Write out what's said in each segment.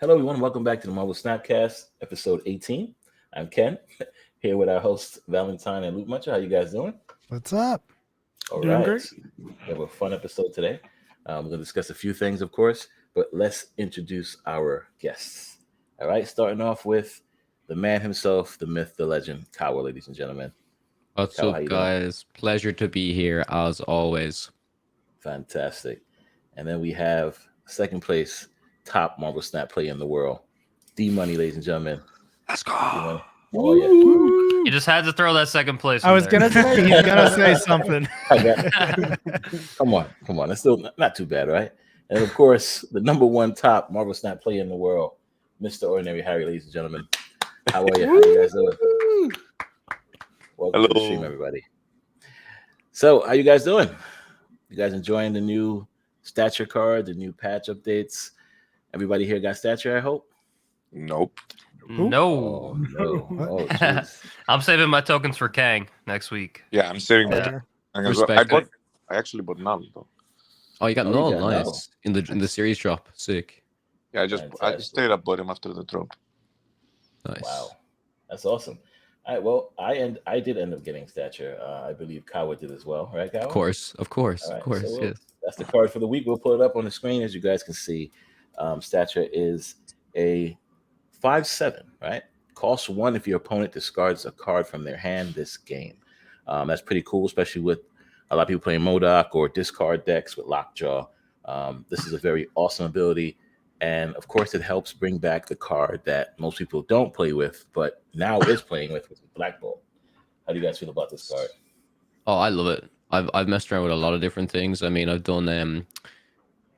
Hello, everyone. Welcome back to the Marvel Snapcast, episode 18. I'm Ken, here with our hosts, Valinthyne and Luke Muncher. How you guys doing? What's up? All Doing right. great. We have a fun episode today. We're going to discuss a few things, of course, but let's introduce our guests. All right, starting off with the man himself, the myth, the legend, Kawa, ladies and gentlemen. What's Kawa, how up, you doing? guys? Pleasure to be here as always. Fantastic. And then we have second place, top Marvel Snap player in the world, DMoney, ladies and gentlemen. Let's go. D-Money. Oh, yeah. You just had to throw that second place. I was in there. gonna say he's gonna say something. Come on. That's still not too bad, right? And of course, the number one top Marvel Snap player in the world, Mr. OrdinaryHarry, ladies and gentlemen. How are you? How you guys doing? Welcome to the stream, everybody. So, how you guys doing? You guys enjoying the new stature card, the new patch updates? Everybody here got stature, I hope? Nope. No. Oh, no. Oh, jeez. I'm saving my tokens for Kang next week. Yeah, I'm saving my. Yeah. Respect. I actually bought none though. Oh, you got Oh, null. you got Nice. In the series drop. Sick. Yeah, I just Fantastic. straight up bought him after the drop. Nice. Wow. That's awesome. All right, well, I did end up getting stature. I believe Kawa did as well, right, Kawa? Of course. All right, so Yes. that's the card for the week. We'll pull it up on the screen as you guys can see. Stature is a 5/7, right? Costs 1 if your opponent discards a card from their hand this game. That's pretty cool, especially with a lot of people playing Modoc or discard decks with Lockjaw. This is a very awesome ability. And of course, it helps bring back the card that most people don't play with, but now is playing with Black Bolt. How do you guys feel about this card? Oh, I love it. I've messed around with a lot of different things. I mean, I've done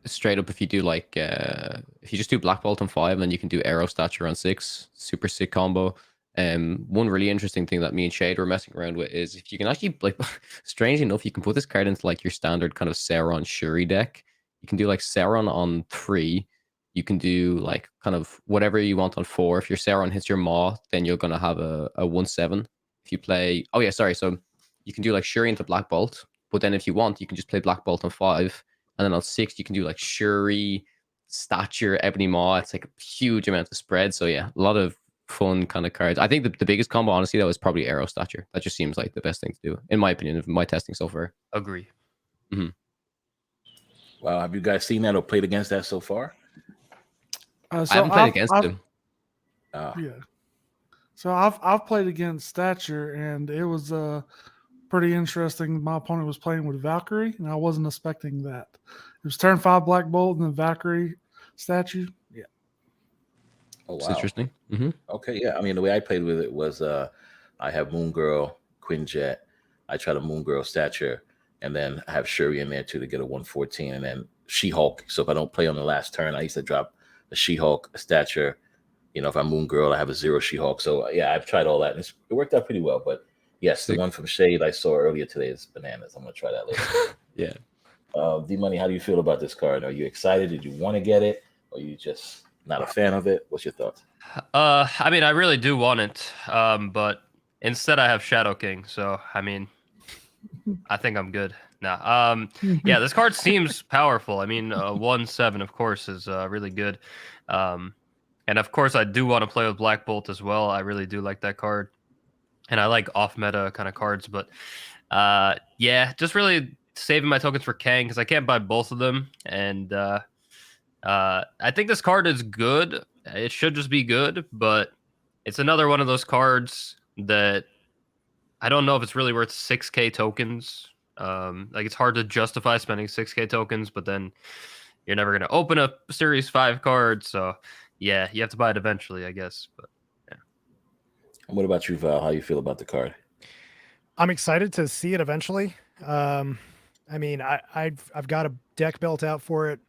straight up if you do like if you just do Black Bolt on 5 and then you can do Arrow Stature on 6, super sick combo. One really interesting thing that me and Shade were messing around with is if you can actually like strangely enough, you can put this card into like your standard kind of Sauron Shuri deck. You can do like Sauron on 3. You can do like kind of whatever you want on 4. If your Sauron hits your Maw, then you're gonna have a 1/7. If you play so you can do like Shuri into Black Bolt, but then if you want, you can just play Black Bolt on 5. And then on 6, you can do like Shuri, Stature, Ebony Maw. It's like a huge amount of spread. So yeah, a lot of fun kind of cards. I think the biggest combo, honestly, though, is probably Arrow Stature. That just seems like the best thing to do, in my opinion, of my testing so far. Agree. Mm-hmm. Wow, have you guys seen that or played against that so far? I haven't played against him. Yeah. So I've played against Stature, and it was pretty interesting. My opponent was playing with Valkyrie, and I wasn't expecting that. It was turn 5 Black Bolt and then Valkyrie Statue. Yeah. Oh, It's wow. interesting. Mm-hmm. Okay, yeah. I mean, the way I played with it was I have Moon Girl, Quinjet. I try to Moon Girl Stature, and then I have Shuri in there too to get a 114, and then She-Hulk. So if I don't play on the last turn, I used to drop a She-Hulk, a Stature. You know, if I'm Moon Girl, I have a 0 She-Hulk. So yeah, I've tried all that, and it worked out pretty well. But yes, the one from Shade I saw earlier today is bananas. I'm gonna try that later. Yeah. D-Money, how do you feel about this card? Are you excited? Did you want to get it? Or are you just not a fan of it? What's your thoughts? I mean, I really do want it, but instead I have Shadow King. So I mean, I think I'm good now. Yeah, this card seems powerful. I mean, 1/7 of course is really good. And of course, I do want to play with Black Bolt as well. I really do like that card, and I like off-meta kind of cards. But yeah, just really saving my tokens for Kang because I can't buy both of them. And I think this card is good. It should just be good, but it's another one of those cards that I don't know if it's really worth 6K tokens. Like it's hard to justify spending 6K tokens, but then you're never going to open a Series 5 card. So yeah, you have to buy it eventually, I guess. But yeah. And what about you, Val? How you feel about the card? I'm excited to see it eventually. I mean, I've got a deck built out for it.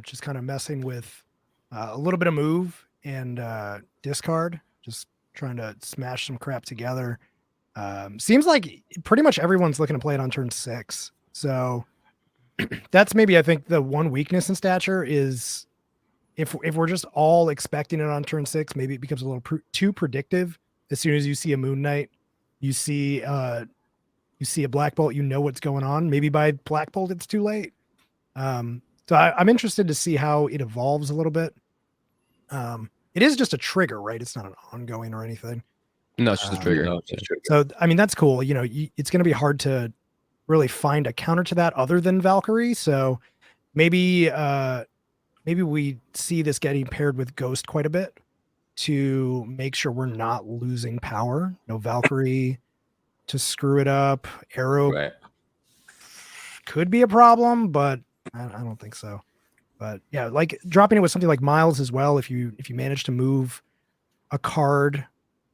Just kind of messing with a little bit of move and discard, just trying to smash some crap together. Seems like pretty much everyone's looking to play it on turn 6. So that's maybe, I think, the one weakness in Stature is if we're just all expecting it on turn 6, maybe it becomes a little too predictive. As soon as you see a Moon Knight, you see a Black Bolt, you know what's going on. Maybe by Black Bolt, it's too late. So I'm interested to see how it evolves a little bit. It is just a trigger, right? It's not an ongoing or anything. No, it's just a trigger. No, it's just trigger. So I mean, that's cool. You know, it's going to be hard to really find a counter to that other than Valkyrie. So maybe we see this getting paired with Ghost quite a bit to make sure we're not losing power. No Valkyrie to screw it up. Arrow Right. could be a problem, but I don't think so. But yeah, like dropping it with something like Miles as well. If you manage to move a card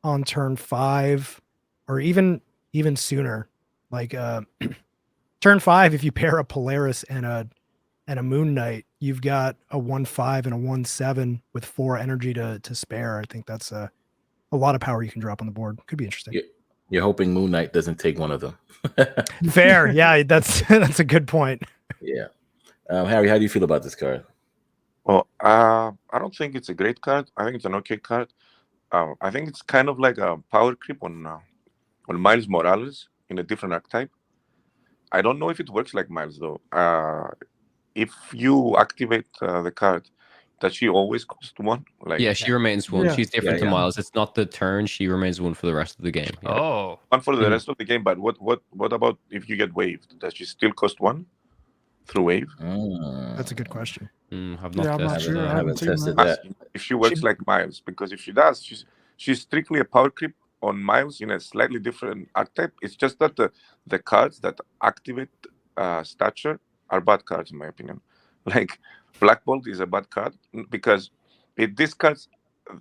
on turn 5, or even sooner, like turn 5, if you pair a Polaris and a Moon Knight, you've got a 1/5 and a 1/7 with 4 energy to spare. I think that's a lot of power you can drop on the board. Could be interesting. You're hoping Moon Knight doesn't take one of them. Fair. Yeah, that's a good point. Yeah. Harry, how do you feel about this card? Well, I don't think it's a great card. I think it's an okay card. I think it's kind of like a power creep on Miles Morales in a different archetype. I don't know if it works like Miles though. If you activate the card, does she always cost 1? Like Yeah, she remains 1. Yeah. She's different Yeah, to yeah. Miles. It's not the turn. She remains 1 for the rest of the game. Yeah. Oh, 1 for the Mhm. rest of the game. But what about if you get waved? Does she still cost 1 through wave? That's a good question. I've not Yeah, I'm not tested sure. that. I I haven't seen tested that. that. If she works like Miles, because if she does, she's strictly a power creep on Miles in a slightly different archetype. It's just that the cards that activate stature are bad cards in my opinion. Like Black Bolt is a bad card because it discards.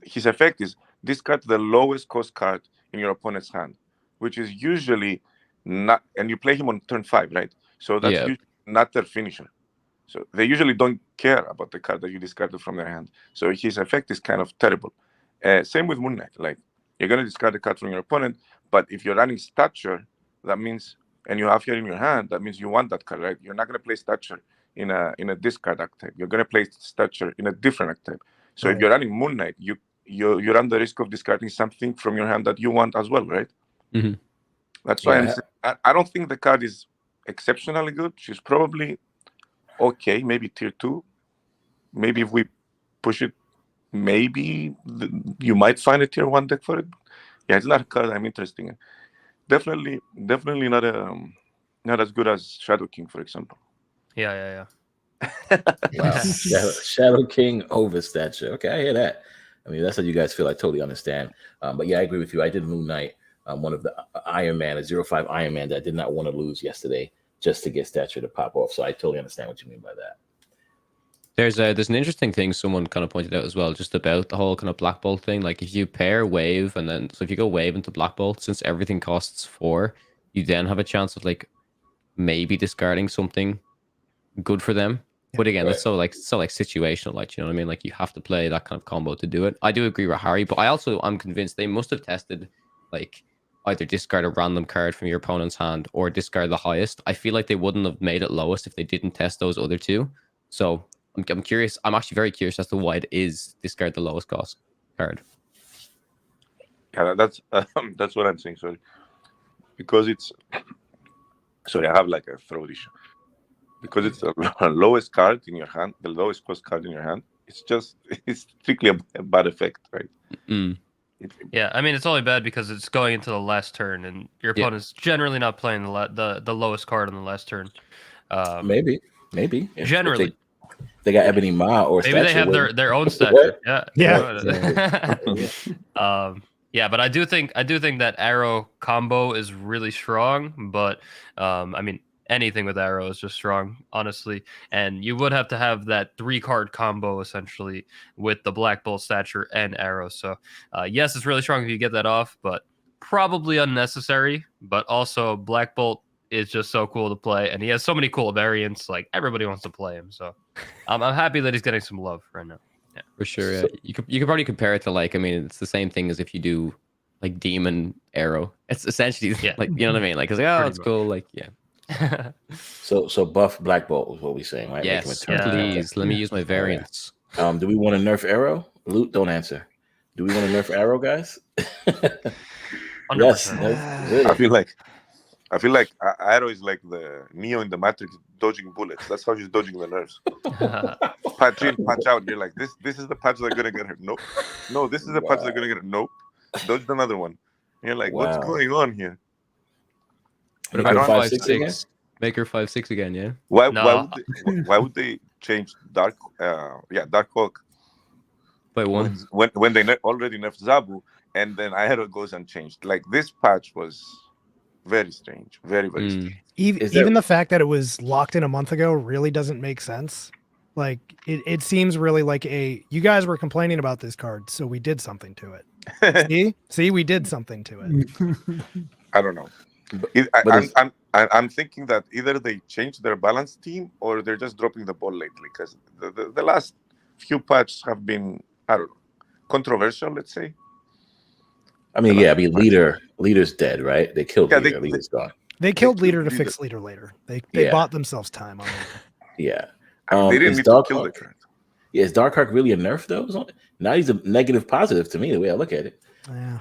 His effect is discard the lowest cost card in your opponent's hand, which is usually not. And you play him on turn 5, right? So that's Yeah. usually not their finisher. So they usually don't care about the card that you discarded from their hand. So his effect is kind of terrible. Same with Moon Knight. Like you're going to discard the card from your opponent, but if you're running stature, that means, and you have here in your hand, that means you want that card, right? You're not going to play stature in a discard archetype. You're going to play stature in a different archetype. So if Right. you're running Moon Knight, you run the risk of discarding something from your hand that you want as well, right? Mhm. That's why Yeah. I don't think the card is exceptionally good. She's probably okay, maybe tier 2. Maybe if we push it, maybe you might find a tier 1 deck for it. Yeah, it's not a card I'm interested in. Definitely not as good as Shadow King, for example. yeah. Wow. Shadow King over stature. Okay, I hear that. I mean, that's what you guys feel. I totally understand. But yeah, I agree with you. I did Moon Knight, one of the Iron Man, a 0/5 Iron Man that I did not want to lose yesterday just to get stature to pop off. So I totally understand what you mean by that. There's an interesting thing someone kind of pointed out as well, just about the whole kind of Black Bolt thing. Like if you pair Wave and then, so if you go Wave into Black Bolt, since everything costs 4, you then have a chance of like maybe discarding something good for them. But again, it's so situational, like, you know what I mean? Like you have to play that kind of combo to do it. I do agree with Harry, but I'm convinced they must have tested like either discard a random card from your opponent's hand or discard the highest. I feel like they wouldn't have made it lowest if they didn't test those other two. So I'm curious. I'm actually very curious as to why it is discard the lowest cost card. Yeah, that's what I'm saying. Sorry, because it's sorry. I have like a throat issue. Because it's the lowest card in your hand, the lowest cost card in your hand. It's strictly a bad effect, right? Mm. Yeah, I mean it's only bad because it's going into the last turn, and your opponent's generally not playing the lowest card on the last turn. Maybe. If Generally. they got Ebony Ma or Maybe they stature have with- their own stature. Yeah. Yeah, but I do think that Arrow combo is really strong. But I mean anything with Arrow is just strong, honestly. And you would have to have that 3-card combo essentially with the Black Bolt stature and Arrow. So yes, it's really strong if you get that off, but probably unnecessary. But also Black Bolt is just so cool to play, and he has so many cool variants. Like everybody wants to play him, so I'm happy that he's getting some love right now. Yeah, For sure. Yeah. You could probably compare it to like, I mean, it's the same thing as if you do like Demon Arrow. It's essentially like, you know what I mean? Like it's like, oh, Pretty it's much. cool. Like So buff Black Bolt is what we're saying, right? Make him a yes, turn. please. Let me use my variants. Do we want to nerf Arrow? Loot, don't answer. Do we want to nerf Arrow, guys? Yes. 100%. Really. I feel like I feel like Arrow is like the Neo in the Matrix dodging bullets. That's how she's dodging the nerfs. Patch in, patch out. You're like, this is the patch that's gonna get her. Nope. No, this is the patch that's gonna get her. Nope. Dodged another one. You're like, what's going on here? What Make her about 5'6" again? 5'6"? Make her 5'6" again, yeah. Why would they change Dark Hawk By one. when they already nerfed Zabu, and then Aero goes unchanged? Like, this patch was very strange, very strange. Even the fact that it was locked in a month ago really doesn't make sense. Like, it seems really like you guys were complaining about this card, so we did something to it. See, we did something to it. I don't know. I'm thinking that either they changed their balance team or they're just dropping the ball lately, because the last few patches have been, I don't know, controversial, let's say. I mean, Leader's dead, right? They killed Leader. Leader's gone. They killed Leader to fix Leader later. They bought themselves time on it. Yeah. They didn't need to kill the card. Yeah, is Darkhawk really a nerf though? Now he's a negative positive to me, the way I look at it. Yeah.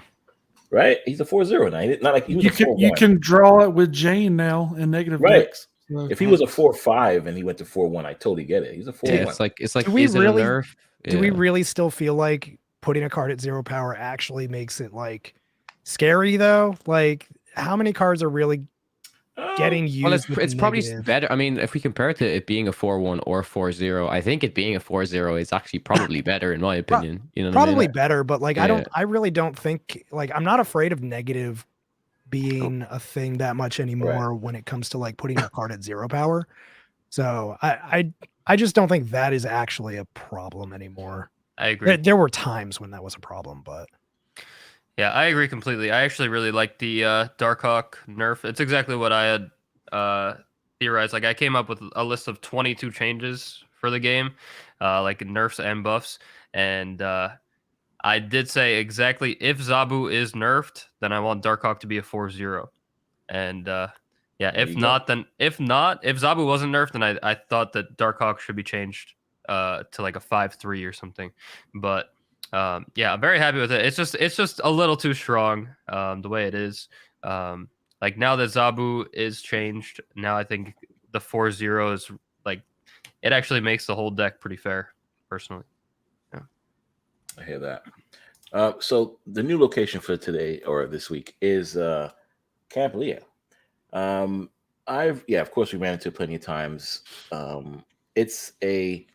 Right? He's a 4-0 now. Not like he was you can draw it with Jane now in negative decks. So if he was a 4-5 and he went to 4-1, I totally get it. He's a 4-1. Yeah, it's like do we is it a nerf? Do we really still feel like putting a card at 0 power actually makes it like scary though? Like, how many cards are really getting used? Well, it's probably better. I mean, if we compare it to it being a 4-1 or 4-0, I think it being a 4-0 is actually probably better in my opinion. You know, probably better, but like I really don't think, like, I'm not afraid of negative being a thing that much anymore when it comes to like putting a card at 0 power. So I just don't think that is actually a problem anymore. I agree. There were times when that was a problem, but yeah, I agree completely. I actually really like the Darkhawk nerf. It's exactly what I had theorized. Like, I came up with a list of 22 changes for the game, like nerfs and buffs. And I did say exactly, if Zabu is nerfed, then I want Darkhawk to be a 4-0. And if Zabu wasn't nerfed, then I thought that Darkhawk should be changed to like a 5-3 or something. But I'm very happy with it. It's just a little too strong the way it is. Like, now that Zabu is changed, now I think the 4-0 is like, it actually makes the whole deck pretty fair, personally. Yeah, I hear that. So the new location for today or this week is Camp Leo. Of course we ran into it plenty of times. It's a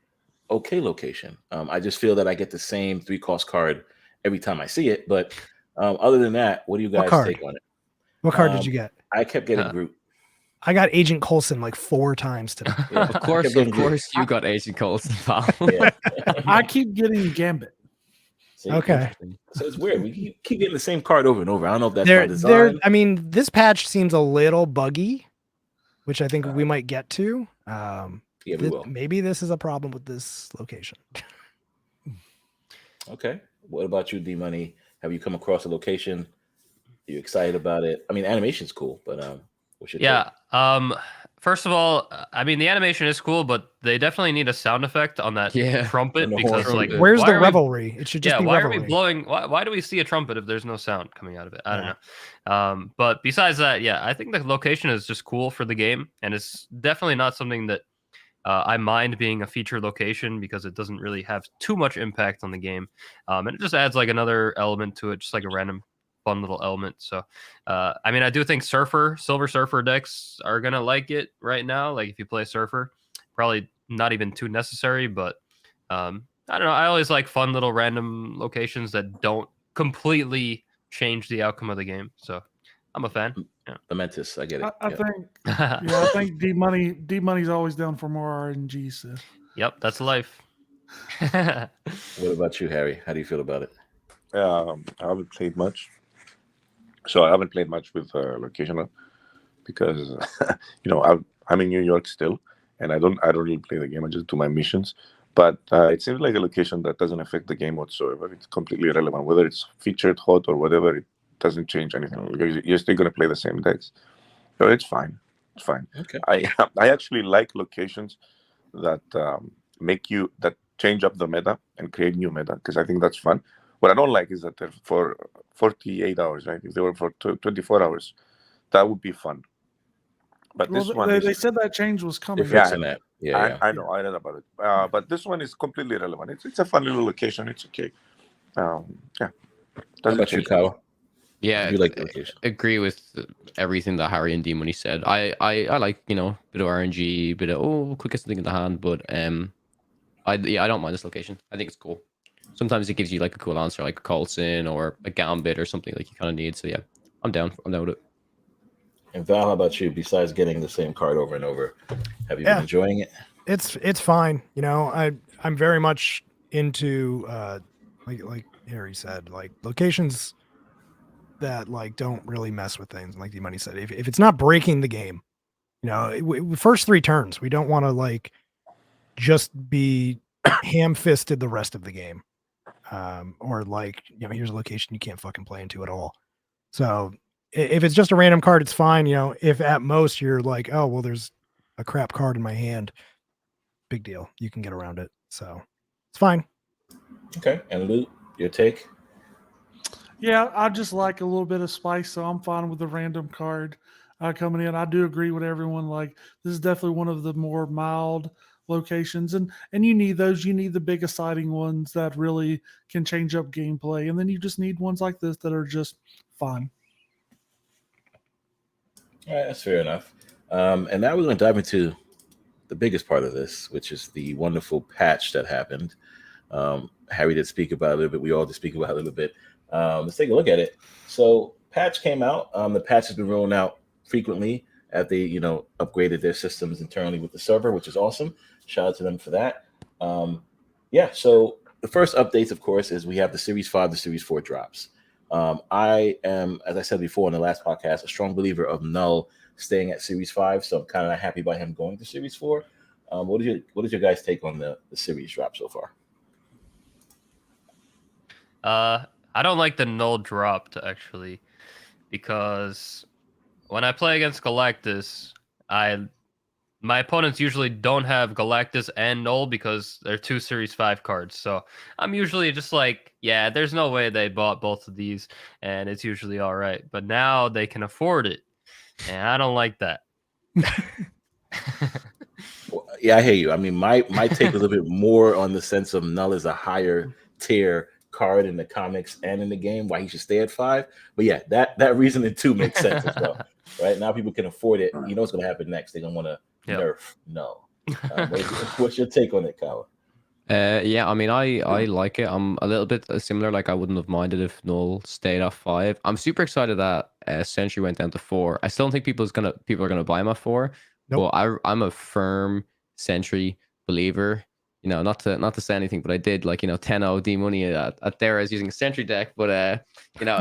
okay location. I just feel that I get the same 3-cost card every time I see it. But other than that, what do you guys take on it? What card did you get? I kept getting Groot. I got Agent Coulson like 4 times today. Yeah, of course, you got Agent Coulson. I keep getting Gambit. See, okay. So it's weird. We keep getting the same card over and over. I don't know if that's by design. I mean, this patch seems a little buggy, which I think we might get to. We will. Maybe this is a problem with this location. Okay. What about you, DMoney? Have you come across a location? Are you excited about it? I mean, animation's cool, but what's your take? First of all, I mean, the animation is cool, but they definitely need a sound effect on that trumpet, because like, where's the revelry? It should just be why revelry. are we blowing? Why do we see a trumpet if there's no sound coming out of it? I don't know. But besides that, I think the location is just cool for the game, and it's definitely not something that I mind being a feature location, because it doesn't really have too much impact on the game, and it just adds like another element to it, just like a random fun little element. So I mean, I do think Silver Surfer decks are gonna like it right now. Like, if you play Surfer, probably not even too necessary, but I don't know, I always like fun little random locations that don't completely change the outcome of the game. So I'm a fan. Lamentus, I get it. I think D-Money's always down for more RNG. So. Yep, that's life. What about you, Harry? How do you feel about it? I haven't played much. So I haven't played much with Locational, because I'm in New York still, and I don't really play the game. I just do my missions. But it seems like a location that doesn't affect the game whatsoever. It's completely irrelevant, whether it's featured, hot, or whatever. It doesn't change anything. You're still going to play the same decks, so it's fine. It's fine. Okay. I actually like locations that that change up the meta and create new meta, because I think that's fun. What I don't like is that they're for 48 hours, right? If they were for 24 hours, that would be fun. But Well, this one they is said that change was They're coming. Yeah, fixing that. Yeah. I know, I read about it. But this one is completely irrelevant. It's a fun little location. It's okay. Yeah, How doesn't about you, change. Kawa? Yeah, You like the location? agree with everything that Harry and DMoney said. I like, you know, bit of RNG, bit of quickest thing in the hand, but I don't mind this location. I think it's cool. Sometimes it gives you like a cool answer, like a Coulson or a Gambit or something like you kind of need. So yeah, I'm down. I'm down with it. And Val, how about you? Besides getting the same card over and over, have you been Yeah. enjoying it? It's fine. You know, I'm very much into like Harry said, like locations that like don't really mess with things. Like the money said, if it's not breaking the game, you know, first 3 turns, we don't want to like just be ham-fisted the rest of the game, or like, you know, here's a location you can't fucking play into at all. So if it's just a random card, it's fine. You know, if at most you're like, oh well, there's a crap card in my hand, big deal, you can get around it. So it's fine. Okay. And Luke, your take? Yeah, I just like a little bit of spice, so I'm fine with the random card coming in. I do agree with everyone. Like, this is definitely one of the more mild locations, and you need those. You need the big exciting ones that really can change up gameplay, and then you just need ones like this that are just fun. All right, that's fair enough. And now we're going to dive into the biggest part of this, which is the wonderful patch that happened. Harry did speak about it a little bit. We all did speak about it a little bit. Let's take a look at it. So patch came out. The patch has been rolling out frequently as they, you know, upgraded their systems internally with the server, which is awesome. Shout out to them for that. Yeah, so the first updates, of course, is we have the Series 5, the Series 4 drops. I am, as I said before in the last podcast, a strong believer of Null staying at Series 5, so I'm kind of not happy about him going to Series 4. What is your guys' take on the Series drop so far? I don't like the null dropped actually, because when I play against Galactus, my opponents usually don't have Galactus and null because they're 2 Series 5 cards. So I'm usually just like, yeah, there's no way they bought both of these, and it's usually all right. But now they can afford it, and I don't like that. Well, yeah, I hear you. I mean, my take was a little bit more on the sense of Null is a higher tier card in the comics and in the game, why he should stay at 5. But yeah, that reasoning too makes sense as well. Right now, people can afford it. You know what's going to happen next? They're going to want to nerf Null. What's your take on it, Kawa? Yeah, I mean, I like it. I'm a little bit similar. Like, I wouldn't have minded if Null stayed at 5. I'm super excited that Sentry went down to 4. I still don't think people are gonna buy him at 4. Nope. But I'm a firm Sentry believer. You know, not to say anything, but I did like, you know, 10-0 DMoney at Thera's using a Sentry deck. But you know,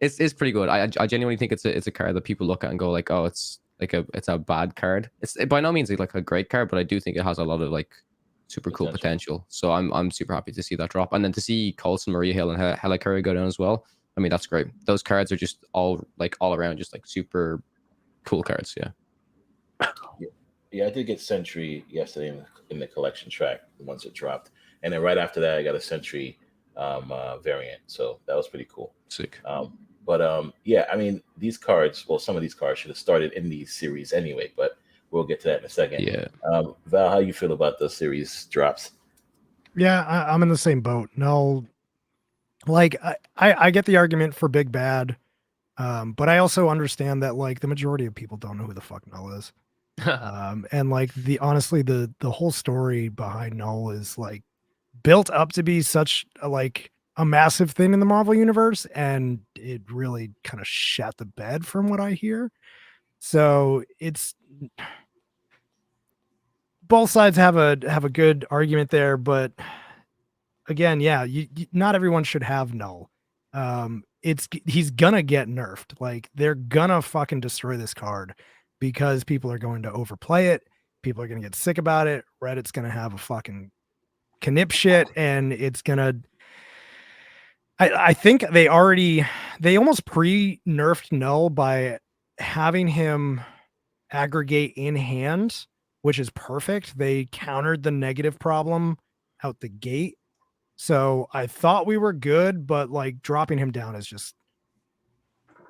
it's pretty good. I genuinely think it's a card that people look at and go like, oh, it's a bad card. It's by no means like a great card, but I do think it has a lot of like super cool potential. So I'm super happy to see that drop, and then to see Coulson, Maria Hill, and Helicurry go down as well. I mean, that's great. Those cards are just all around just like super cool cards. Yeah. Yeah, I did get Sentry yesterday in the collection track once it dropped, and then right after that, I got a Sentry variant. So that was pretty cool. Sick. Yeah, I mean, these cards. Well, some of these cards should have started in these series anyway, but we'll get to that in a second. Yeah. Val, how you feel about the series drops? Yeah, I'm in the same boat. No, like I get the argument for Big Bad, but I also understand that like the majority of people don't know who the fuck Null is. And like honestly, the whole story behind Null is like built up to be such a massive thing in the Marvel universe, and it really kind of shat the bed from what I hear. So it's both sides have a good argument there, but again, yeah, not everyone should have Null. He's gonna get nerfed. Like, they're gonna fucking destroy this card because people are going to overplay it. People are gonna get sick about it. Reddit's gonna have a fucking knip shit, and it's gonna. I think they almost pre-nerfed Null by having him aggregate in hand, which is perfect. They countered the negative problem out the gate. So I thought we were good, but like dropping him down is just,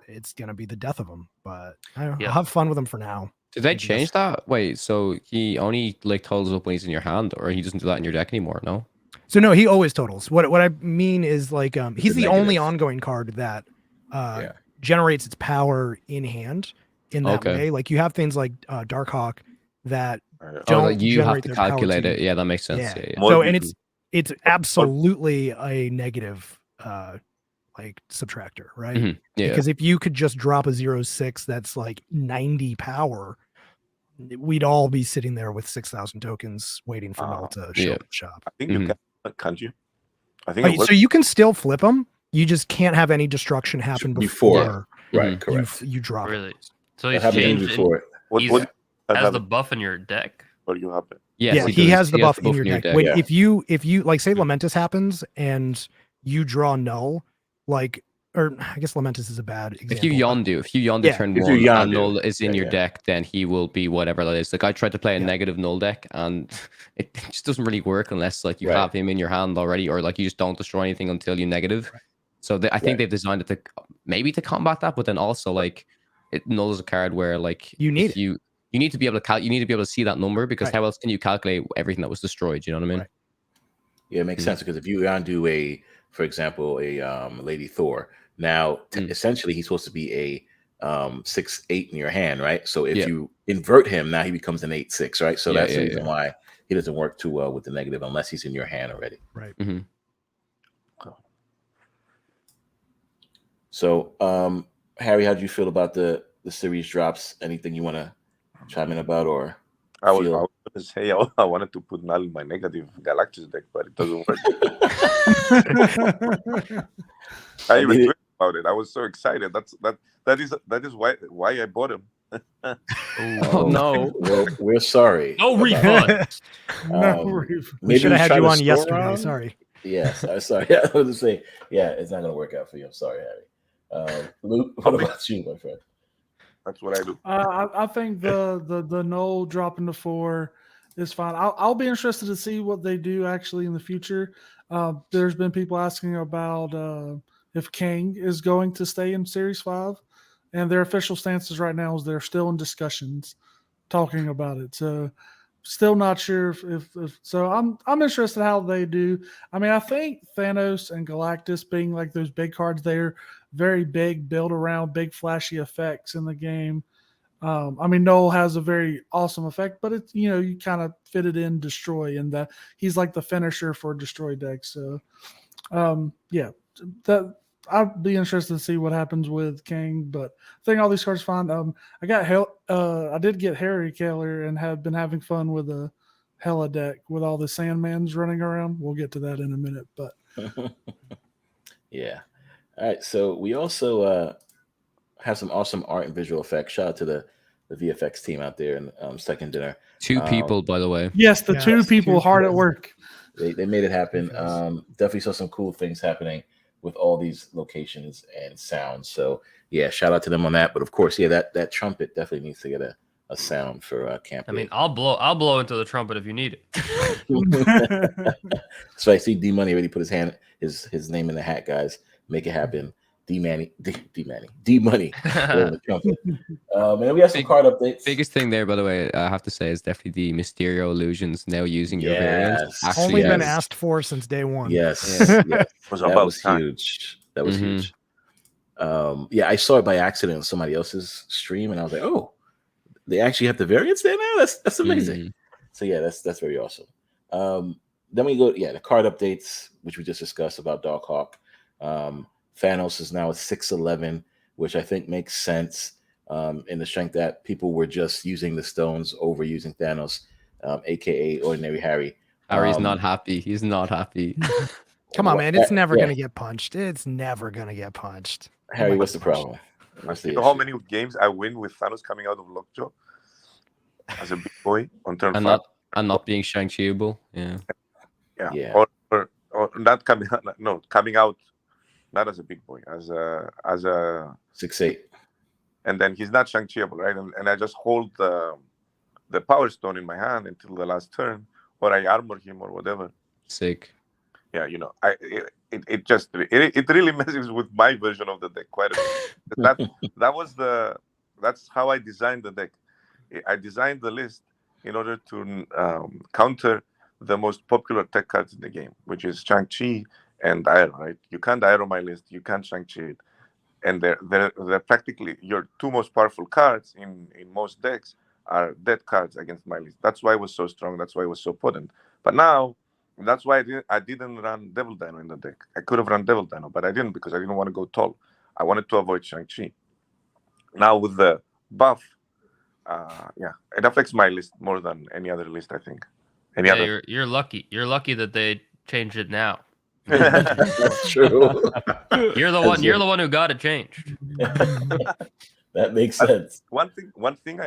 it's going to be the death of him. But I'll have fun with him for now. Did they Maybe change that? Wait, so he only like totals up when he's in your hand, or he doesn't do that in your deck anymore? No. So no, he always totals. What I mean is like he's the only negative. ongoing card that Yeah. generates its power in hand in that Okay. way. Like you have things like Darkhawk that Oh, don't like you have generate to their power calculate to it. Yeah, that makes sense. Yeah. Yeah, yeah. More So and beautiful. it's absolutely a negative like subtractor, right? Mhm. Yeah. Because if you could just drop a 0/6 that's like 90 power, we'd all be sitting there with 6,000 tokens waiting for null to show Yeah. up in the shop. I think you Mhm. can't you? I think it So works. you can still flip them. You just can't have any destruction happen Before. before Right, Mhm. correct. you drop it. Really? So That he's happened to me changed. before. What He's- what Has have the buff in your deck? or you have it? Yes, Yeah, he he does. has the buff in your deck. When, Yeah. if you like say Lamentus happens and you draw null, like or I guess Lamentus is a bad example. If you Yondu Yeah. turn If you one and Yondu. null is in Yeah, your yeah. deck, then he will be whatever that is. Like I tried to play a Yeah. negative null deck, and it just doesn't really work unless like you Right. have him in your hand already, or like you just don't destroy anything until you negative. Right. So I think Right. they've designed it to maybe to combat that, but then also like null is a card where like You need if you need to be able to you need to be able to see that number, because Right. how else can you calculate everything that was destroyed? You know what I mean? Right. Yeah, it makes Mhm. sense because if you undo for example, a Lady Thor, now essentially he's supposed to be a 6/8 in your hand, right? So if Yeah. you invert him, now he becomes an 8/6, right? So Yeah, that's yeah, the reason why he doesn't work too well with the negative unless he's in your hand already. Right. Mhm. So, Harry, how do you feel about the series drops? Anything you want to chime in about, or I was feel? going to say I wanted to put null in my negative Galactus deck, but it doesn't work. I even did it. tweeted about it. I was so excited. That is why I bought him. Oh no. Well, we're sorry. No about refund. that. No, Maybe We should have had try you to on store yesterday. on? Sorry. Yes, I'm sorry. I was going to say, yeah, it's not going to work out for you. I'm sorry, Harry. Luke, what about you, my friend? That's what I do. I think the null dropping to 4 is fine. I'll be interested to see what they do actually in the future. There's been people asking about if King is going to stay in Series 5, and their official stances right now is they're still in discussions talking about it. So still not sure if so. I'm interested how they do. I mean, I think Thanos and Galactus being like those big cards, they're very big, build around big flashy effects in the game. I mean, Noel has a very awesome effect, but it's you kind of fit it in destroy, and that he's like the finisher for destroy decks. So yeah, that I'd be interested to see what happens with King, but I think all these cards are fine. I did get Harry Keller and have been having fun with a Hella deck with all the Sandmans running around. We'll get to that in a minute, but Yeah. All right. So we also have some awesome art and visual effects. Shout out to the VFX team out there in Second Dinner. 2 people, by the way. yes, the Yes, 2 people two hard at people. work. They made it happen. Yes. Definitely saw some cool things happening with all these locations and sounds. So yeah, shout out to them on that. But of course, yeah, that trumpet definitely needs to get a sound for Camp. I mean, I'll blow into the trumpet if you need it. So I see DMoney already put his name in the hat, guys. Make it happen. DMoney. And then we have some card updates. Biggest thing there, by the way, I have to say, is definitely the Mysterio illusions now using your variants. Yes. Actually, Only been yes. asked for since day one. Yes, Yeah. yes. Was That about was time. huge. That was Mhm. huge. Yeah, I saw it by accident on somebody else's stream, and I was like, "Oh, they actually have the variants there now. That's amazing." Mhm. So yeah, that's very awesome. Then we go, the card updates, which we just discussed about Darkhawk. Thanos is now at 6'11", which I think makes sense in the strength that people were just using the stones over using Thanos, aka Ordinary Harry. Harry's not happy. He's not happy. Come on, man. It's never Yeah. going to get punched. It's never going to get punched. Harry, Oh my what's the gosh. problem? What's the You know how issue? many games I win with Thanos coming out of Lockjaw as a big boy on turn and 5? not being Shang-Chiable. Yeah. Yeah. Or not coming out. No, coming out not as a big boy, as a 6'8". and then he's not Shang-Chiable, right? And I just hold the Power Stone in my hand until the last turn, or I armor him or whatever. Sick. Yeah, it really messes with my version of the deck quite a bit. That's how I designed the deck. I designed the list in order to counter the most popular tech cards in the game, which is Shang-Chi and Iron, right? You can't Iron my list, you can't Shang-Chi it. And they're practically your two most powerful cards in most decks are dead cards against my list. That's why it was so strong. That's why it was so potent. But now, that's why I didn't run Devil Dino in the deck. I could have run Devil Dino, but I didn't because I didn't want to go tall. I wanted to avoid Shang-Chi. Now with the buff, it affects my list more than any other list, I think. You're lucky. You're lucky that they changed it now. That's true. You're the one. You're the one who got it changed. That makes sense. One thing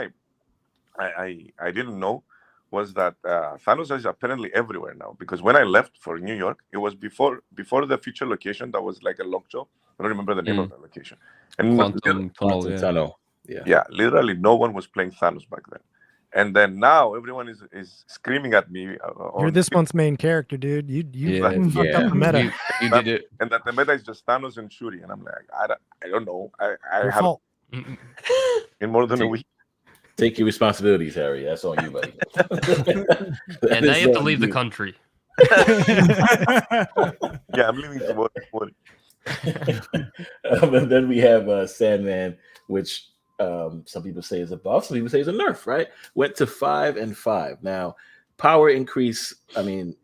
I didn't know was that Thanos is apparently everywhere now. Because when I left for New York, it was before the feature location that was like a lockjaw. I don't remember the name of the location. And Quantum Tunnel. Yeah, literally no one was playing Thanos back then. And then now everyone is screaming at me. You're this month's main character, dude. You fucking fucked up the meta. You did it. And that the meta is just Thanos and Shuri. And I'm like, I don't know. I Your have fault. in more than a week. Take your responsibilities, Harry. That's on you, buddy. And now you have to leave the country. Yeah, I'm leaving tomorrow morning. And then we have Sandman, which some people say is a buff, some people say is a nerf, right? Went to 5 and 5. Now, power increase, and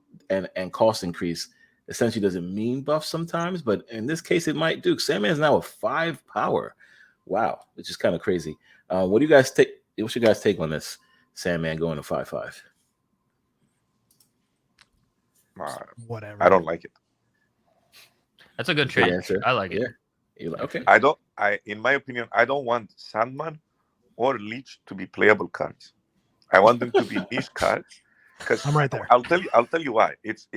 cost increase essentially doesn't mean buff sometimes, but in this case it might do. Sandman is now a 5 power. Wow, which is kind of crazy. What do you guys take? What's your guys' take on this? Sandman going to 5/5. Whatever. I don't like it. That's a good Good change. answer. I like it. Yeah. Okay. In my opinion, I don't want Sandman or Leech to be playable cards. I want them to be niche cards. Because I'm right there. I'll tell you why. It's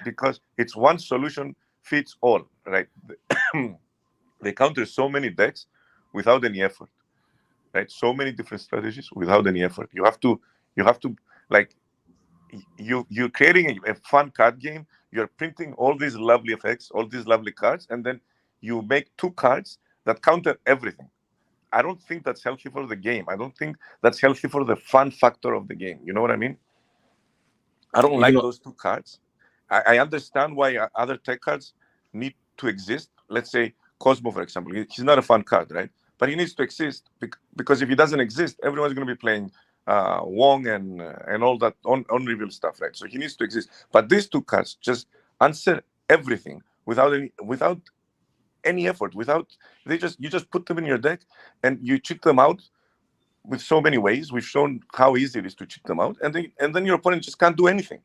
because it's one solution fits all, right? They counter so many decks without any effort, right? So many different strategies without any effort. You have to like you're creating a fun card game. You're printing all these lovely effects, all these lovely cards, and then you make 2 cards that counter everything. I don't think that's healthy for the game. I don't think that's healthy for the fun factor of the game. You know what I mean? I don't like those 2 cards. I understand why other tech cards need to exist. Let's say Cosmo, for example. He's not a fun card, right? But he needs to exist because if he doesn't exist, everyone's going to be playing Wong and all that on-reveal stuff, right? So he needs to exist. But these 2 cards just answer everything without any effort. You just put them in your deck and you cheat them out with so many ways. We've shown how easy it is to cheat them out, and then your opponent just can't do anything.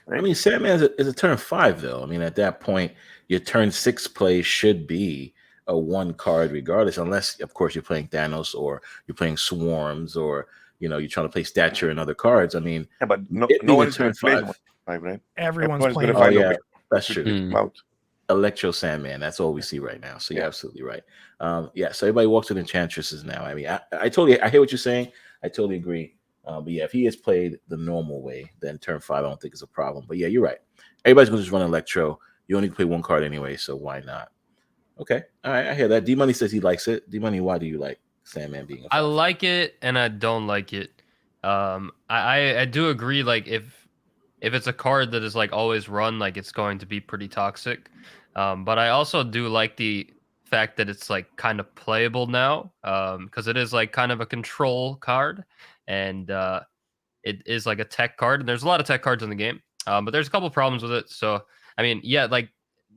Right? Sandman is a turn 5 though. At that point, your turn 6 play should be a 1 card regardless, unless of course you're playing Thanos or you're playing Swarms or you're trying to play Stature and other cards. Yeah, but no one is going to play 5, right? Everyone's playing. Find a way that's to true. cheat them out. Electro Sandman, that's all we see right now. So you're absolutely right. So everybody walks with enchantresses now. I hear what you're saying. I totally agree. But yeah, if he has played the normal way, then turn 5 I don't think is a problem. But yeah, you're right. Everybody's going to just run Electro. You only play 1 card anyway, so why not? Okay, all right, I hear that. DMoney says he likes it. DMoney, why do you like Sandman being a 5? I like it and I don't like it. I do agree. Like if it's a card that is like always run, like it's going to be pretty toxic. But I also do like the fact that it's like kind of playable now, because it is like kind of a control card, and it is like a tech card. And there's a lot of tech cards in the game, but there's a couple problems with it. So like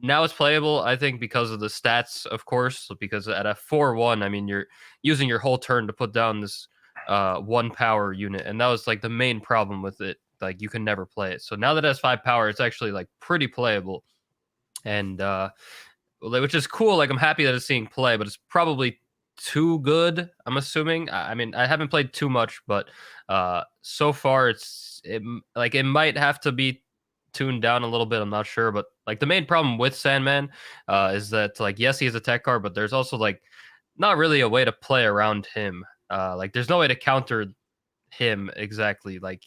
now it's playable, I think, because of the stats, of course. Because at a 4/1, you're using your whole turn to put down this 1 power unit, and that was like the main problem with it. Like you can never play it. So now that it has 5 power, it's actually like pretty playable. And which is cool. Like I'm happy that it's seeing play, but it's probably too good, I'm assuming. I haven't played too much, but so far it might have to be tuned down a little bit. I'm not sure, but like the main problem with Sandman is that like yes, he is a tech card, but there's also like not really a way to play around him. Like there's no way to counter him exactly. Like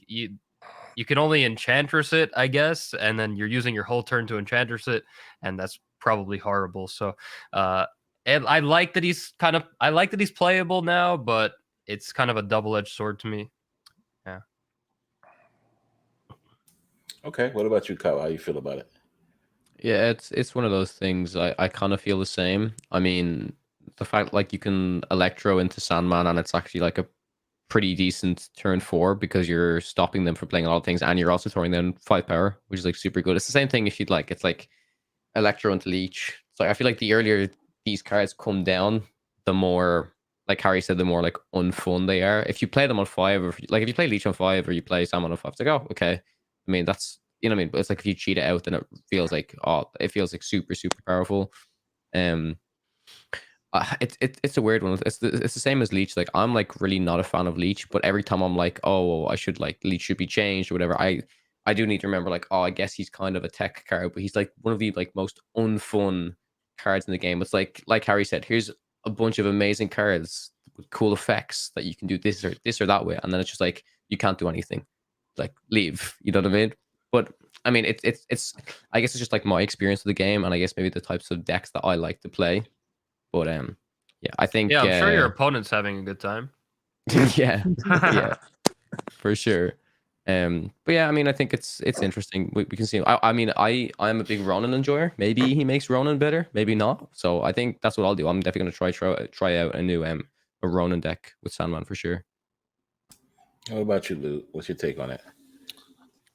you can only enchantress it, I guess, and then you're using your whole turn to enchantress it, and that's probably horrible. So and I like that he's playable now, but it's kind of a double-edged sword to me. Yeah. Okay, what about you, Kawa? How you feel about it? Yeah, it's one of those things. I kind of feel the same. I mean, the fact like you can electro into Sandman and it's actually like a pretty decent turn 4 because you're stopping them from playing a lot of things and you're also throwing them 5 power, which is like super good. It's the same thing if you'd like. It's like electro into leech. So I feel like the earlier these cards come down, the more, like Harry said, the more like unfun they are. If you play them on 5, or if you play leech on 5 or you play Sandman on 5, it's like, oh, okay. I mean, that's, you know what I mean? But it's like if you cheat it out, then it feels like super, super powerful. It's a weird one. It's the same as leech. Like I'm like really not a fan of leech, but every time I'm like, oh, I should like leech should be changed or whatever. I do need to remember like, oh, I guess he's kind of a tech card, but he's like one of the like most unfun cards in the game. It's like Harry said, here's a bunch of amazing cards with cool effects that you can do this or that way, and then it's just like you can't do anything. Like leave, you know what I mean? But I mean, it's I guess it's just like my experience of the game, and I guess maybe the types of decks that I like to play. But yeah, I think Yeah, I'm sure your opponent's having a good time. yeah, yeah, for sure. But yeah, I mean, I think it's interesting. We can see. I mean, I'm a big Ronin enjoyer. Maybe he makes Ronin better, maybe not. So I think that's what I'll do. I'm definitely gonna try out a new a Ronin deck with Sandman for sure. What about you, Lou? What's your take on it?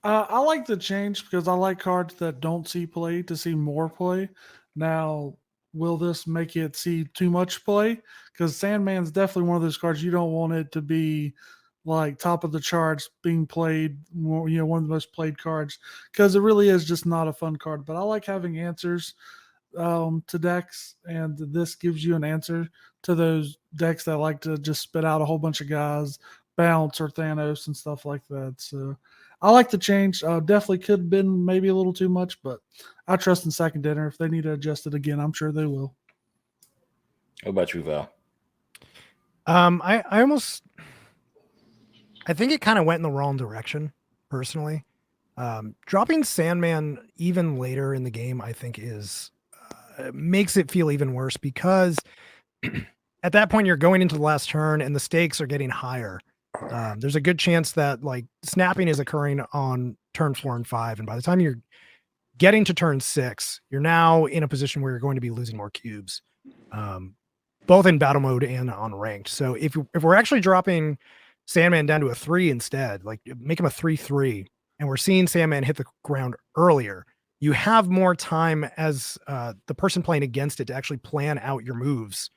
I like the change because I like cards that don't see play to see more play. Now, will this make it see too much play? Because Sandman's definitely one of those cards you don't want it to be like top of the charts being played, one of the most played cards, because it really is just not a fun card. But I like having answers to decks, and this gives you an answer to those decks that like to just spit out a whole bunch of guys, bounce or Thanos and stuff like that. So I like the change. Definitely could have been maybe a little too much, but I trust in Second Dinner. If they need to adjust it again, I'm sure they will. What about you, Val? I think it kind of went in the wrong direction, personally. Dropping Sandman even later in the game, I think, is makes it feel even worse because at that point you're going into the last turn and the stakes are getting higher. There's a good chance that like snapping is occurring on turn 4 and 5, and by the time you're getting to turn 6, you're now in a position where you're going to be losing more cubes, both in battle mode and on ranked. So if we're actually dropping Sandman down to a 3 instead, like make him a 3/3, and we're seeing Sandman hit the ground earlier, you have more time as the person playing against it to actually plan out your moves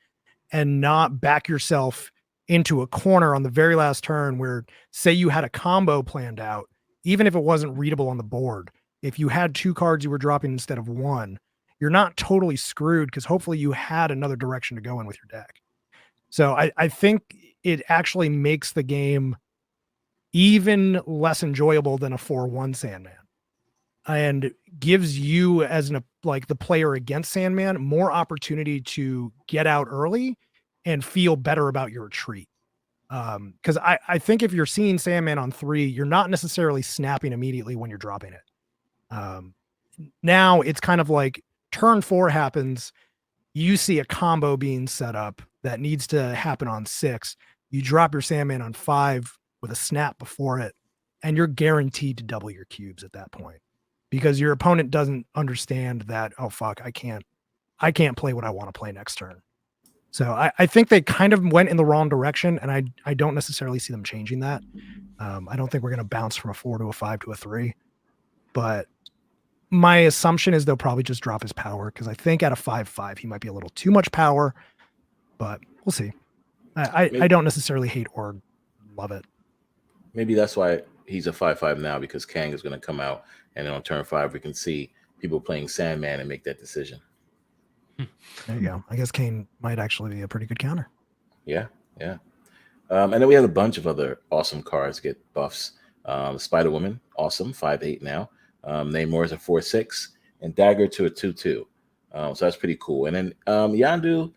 and not back yourself into a corner on the very last turn where, say you had a combo planned out, even if it wasn't readable on the board, if you had 2 cards you were dropping instead of 1, you're not totally screwed because hopefully you had another direction to go in with your deck. So I think it actually makes the game even less enjoyable than a 4/1 Sandman, and gives you as like the player against Sandman more opportunity to get out early and feel better about your retreat. Because I think if you're seeing Sandman on 3, you're not necessarily snapping immediately when you're dropping it. Now it's kind of like turn 4 happens, you see a combo being set up that needs to happen on 6. You drop your Sandman on 5 with a snap before it, and you're guaranteed to double your cubes at that point because your opponent doesn't understand that, oh fuck, I can't play what I want to play next turn. So I think they kind of went in the wrong direction, and I don't necessarily see them changing that. I don't think we're going to bounce from a 4 to a 5 to a 3, but my assumption is they'll probably just drop his power because I think at a 5/5 he might be a little too much power, but we'll see. I don't necessarily hate or love it. Maybe that's why he's a 5/5 now, because Kang is going to come out, and then on turn 5 we can see people playing Sandman and make that decision. There you go. I guess Kane might actually be a pretty good counter. Yeah. And then we have a bunch of other awesome cards get buffs. Spider-Woman, awesome, 5/8 now. Namor is a 4/6, and Dagger to a 2/2. So that's pretty cool. And then Yandu,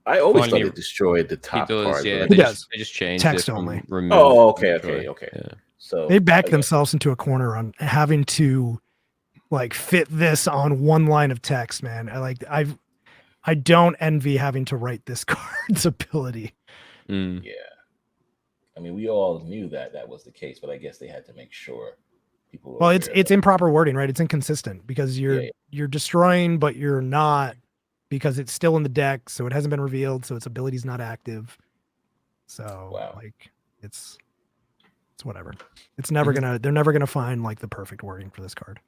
I always thought it destroyed the top card. Yeah, He does. They just changed Text it from only. remove. Oh, okay. Yeah. So they back themselves into a corner on having to like fit this on one line of text, man. I don't envy having to write this card's ability. Mm. Yeah. I mean, we all knew that that was the case, but I guess they had to make sure people were Well, aware it's that- improper wording, right? It's inconsistent because Yeah, yeah. you're destroying, but you're not, because it's still in the deck, so it hasn't been revealed, so its ability's not active. So Wow. like it's whatever. It's never they're never gonna find like the perfect wording for this card.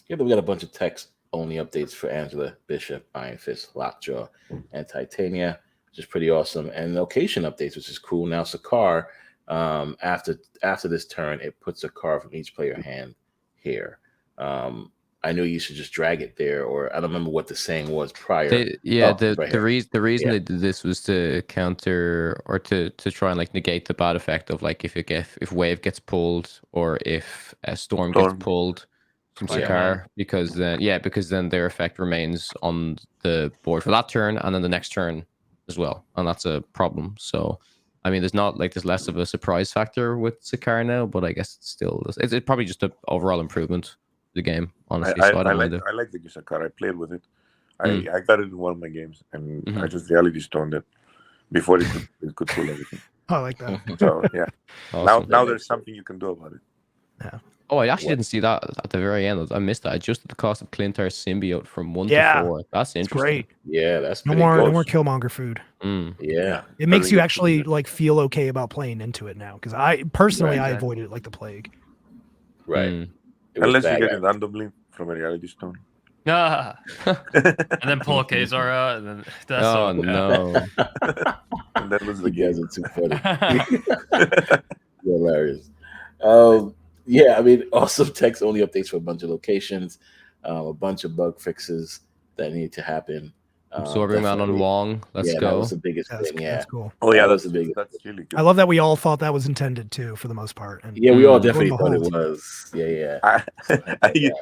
Yeah, then we got a bunch of text-only updates for Angela, Bishop, Iron Fist, Lockjaw, and Titania, which is pretty awesome. And location updates, which is cool. Now, Sakar, after this turn, it puts a card from each player hand here. I knew you should just drag it there, or I don't remember what the saying was prior. The reason they did this was to counter or to try and like negate the bad effect of like if wave gets pulled or if a storm gets pulled from Yeah. Sakar, because then their effect remains on the board for that turn and then the next turn as well, and that's a problem. So I mean, there's less of a surprise factor with Sakar now, but I guess it's probably just an overall improvement to the game, honestly. So I don't mind it. I like the Sakar. I played with it. I got it in one of my games, and I just reality stoned it before it could pull everything. I like that. So yeah, Awesome. now there's something you can do about it. Yeah. Oh, I actually didn't see that at the very end. I missed that. I adjusted the cost of Clintar's symbiote from 1 Yeah. to 4. That's It's interesting. great. Yeah, that's No pretty more close. Killmonger food. Mm. Yeah. It makes Very you good. actually like feel okay about playing into it now. Because I personally Right. I avoided it like the plague. Right. Mm. It was Unless you bad, get right? it randomly from a reality stone. Ah, and then pull a Kazar out, and then that's Oh so bad. no. And that was You the guys game. are too funny. You're hilarious. Yeah, I mean, awesome text only updates for a bunch of locations, a bunch of bug fixes that need to happen. Absorbing Man on Definitely. Wong. Let's That go. was the biggest That's, thing. Yeah, that's cool. Oh yeah, That was that's the biggest that's really good. I love that we all thought that was intended too, for the most part. And yeah, we all Mm. definitely Lo thought and it behold. was. Yeah.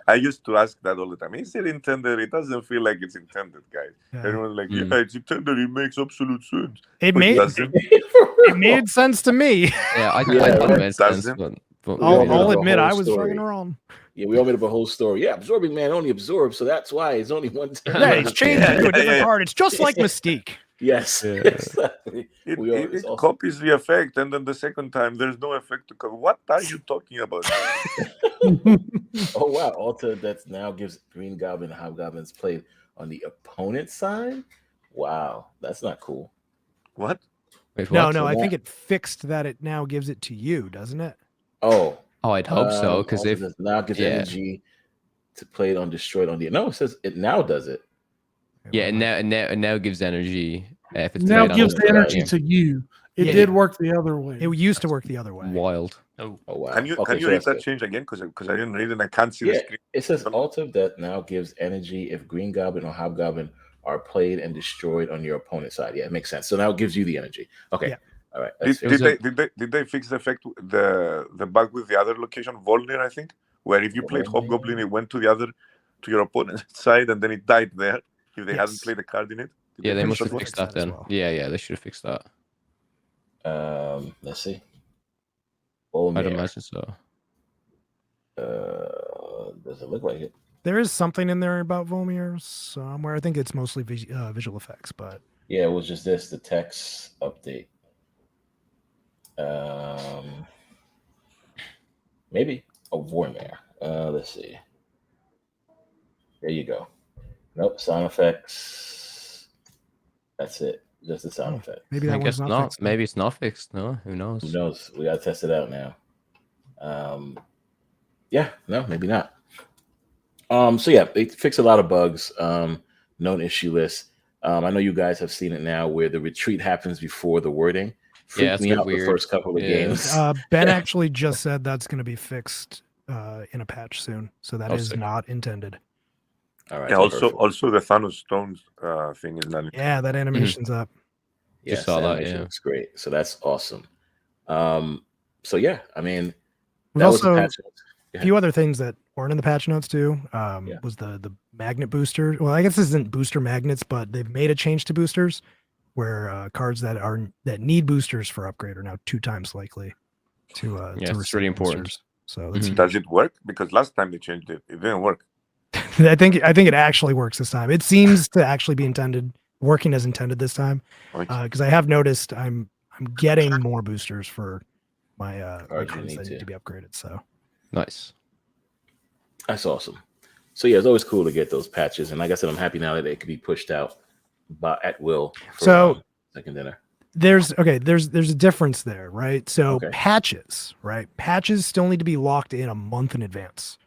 I used to ask that all the time. Is it intended? It doesn't feel like it's intended, guys. Yeah. Everyone's like, Mm. yeah, it's intended. It makes absolute sense. It But made doesn't. it made sense to me. Yeah, I Yeah, thought it right. made sense, Doesn't. but all made I'll up a admit whole I was story. fucking wrong. Yeah, we all made up a whole story. Yeah, absorbing man only absorbs, so that's why it's only one turn. Yeah, it's changed Yeah, it to a different yeah. card. It's just like Mystique. Yes, Yeah. exactly. It, We all- it, it's it awesome. copies the effect, and then the second time there's no effect to cover. What are you talking about? Oh wow, Alta that now gives Green Goblin and Hobgoblins played on the opponent's side. Wow, that's not cool. What? wait, No, what? no, I that- think it fixed that. It now gives it to you, doesn't it? Oh, Oh, I'd hope so, because Alta if does now gives yeah. energy to play it on destroyed on the. No, it says it now does it. it now gives energy if it's Now played on gives the the energy yeah. to you. It Yeah. did work the other way. It used to work the other way. Wild. Oh wow. Can you Okay, so read that's that good. change again? Because I didn't read it and I can't see the Yeah, screen. it says Alta that now gives energy if Green Goblin or Hobgoblin are played and destroyed on your opponent's side. Yeah, it makes sense. So now it gives you the energy. Okay. Yeah. All right. That's Did fair. did they fix the effect the bug with the other location, Volnir, I think, where if you played Volnir? Hobgoblin, it went to your opponent's side and then it died there if they hadn't Yes. played a card in it. Did Yeah, they fix must that have one? fixed fixed that that as then. well. Yeah, they should have fixed that. Let's see. I'd Volnir. imagine so. Does it look like it? There is something in there about Volmir somewhere. I think it's mostly visual effects, but Yeah, it was just this, the text update. Maybe a Vormir. Let's see. There you go. Nope, sound effects. That's it. Just the sound effect. maybe I that guess one's not. fixed. Maybe it's not fixed. No, who knows? Who knows? We gotta test it out now. Yeah, no, maybe not. So yeah, they fix a lot of bugs. Known issue list. I know you guys have seen it now where the retreat happens before the wording. Freaked it's me been out weird. the first couple of Yeah. games. Ben actually just said that's going to be fixed in a patch soon, so that Oh, is sick. not intended. All right. Yeah, perfect. also the Thanos Stones thing is not. Yeah, that animation's up. Yes, Just saw that, animation yeah. looks great. So that's awesome. So yeah, I mean, We've that was the also patch notes. a few other things that weren't in the patch notes too. Was the magnet booster. Well, I guess this isn't booster magnets, but they've made a change to boosters where cards that need boosters for upgrade are now 2 times likely to Yeah, it's receive really important. boosters. So that's Mhm. Does it work? Because last time they changed it, it didn't work. I think it actually works this time. It seems to actually be working as intended this time. Okay. Because I have noticed I'm I'm getting more boosters for my my Cards you cards need that to. need to be upgraded. So Nice. That's awesome. So yeah, it's always cool to get those patches, and like I said, I'm happy now that it can be pushed out at will for So- second dinner. there's a difference there, right? So Okay. patches still need to be locked in a month in advance,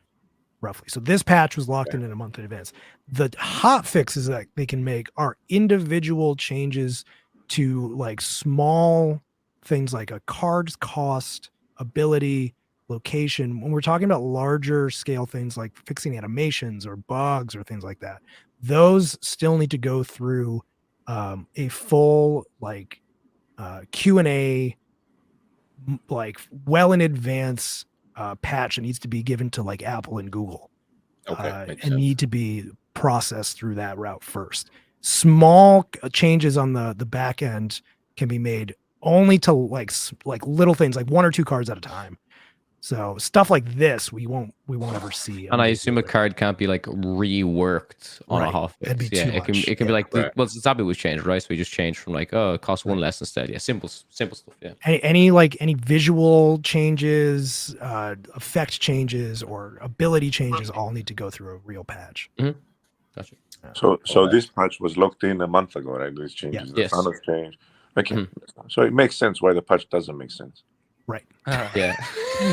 roughly. So this patch was locked in a month in advance. The hot fixes that they can make are individual changes to like small things like a card's cost, ability, location. When we're talking about larger scale things like fixing animations or bugs or things like that, those still need to go through a full like Q&A, like well in advance patch that needs to be given to like Apple and Google, Okay, makes and sense. need to be processed through that route first. Small changes on the back end can be made only to like little things, like 1 or 2 cards at a time. So stuff like this we won't ever see. And I assume a card can't be like reworked on a Right. hot That'd fix. be Yeah, too it can much. it can be Yeah. like Right. well, Zabi was changed, right? So we just changed from like, oh, it costs 1 less instead. Yeah, simple stuff. Yeah. any visual changes, effect changes, or ability changes all need to go through a real patch. Gotcha. So this patch was locked in a month ago, right? These changes, the Yes. Thanos change. Okay, so it makes sense why the patch doesn't make sense. Right. Yeah.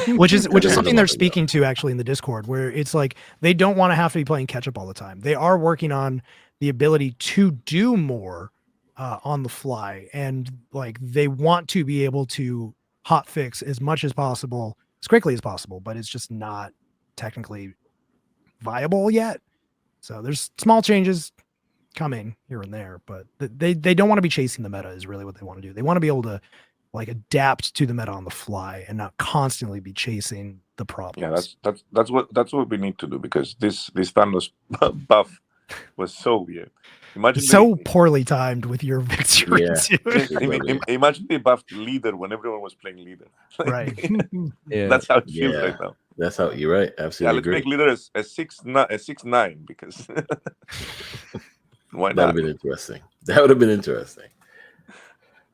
which is Because it something was they're a month ago. speaking to actually in the Discord, where it's like they don't want to have to be playing catch up all the time. They are working on the ability to do more on the fly, and like they want to be able to hot fix as much as possible, as quickly as possible, but it's just not technically viable yet. So there's small changes coming here and there, but they don't want to be chasing the meta is really what they want to do. They want to be able to like adapt to the meta on the fly and not constantly be chasing the problems. Yeah, that's what we need to do, because this Thanos buff was so weird. Imagine so poorly timed with your victory Yeah. too. imagine they buffed leader when everyone was playing leader. Right. Yeah. That's how it feels Yeah. right now. That's how you're right. Yeah, Absolutely let's agree. make leader a 6'9" because why That would not? have been interesting. That would have been interesting.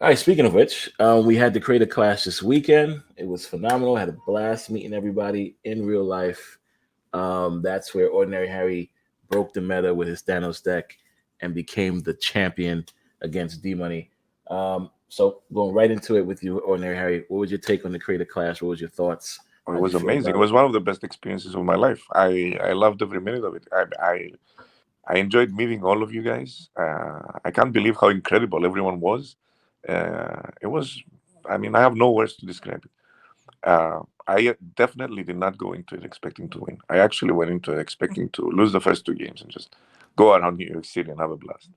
All right. Speaking of which, we had the Creator Clash this weekend. It was phenomenal. I had a blast meeting everybody in real life. That's where OrdinaryHarry broke the meta with his Thanos deck and became the champion against DMoney. So going right into it with you, OrdinaryHarry, what was your take on the Creator Clash? What was your thoughts? It How'd was you feel amazing. It about was one of the best experiences of my life. I loved every minute of it. I enjoyed meeting all of you guys. I can't believe how incredible everyone was. It was, I mean, I have no words to describe it. I definitely did not go into it expecting to win. I actually went into it expecting to lose the first 2 games and just go around New York City and have a blast.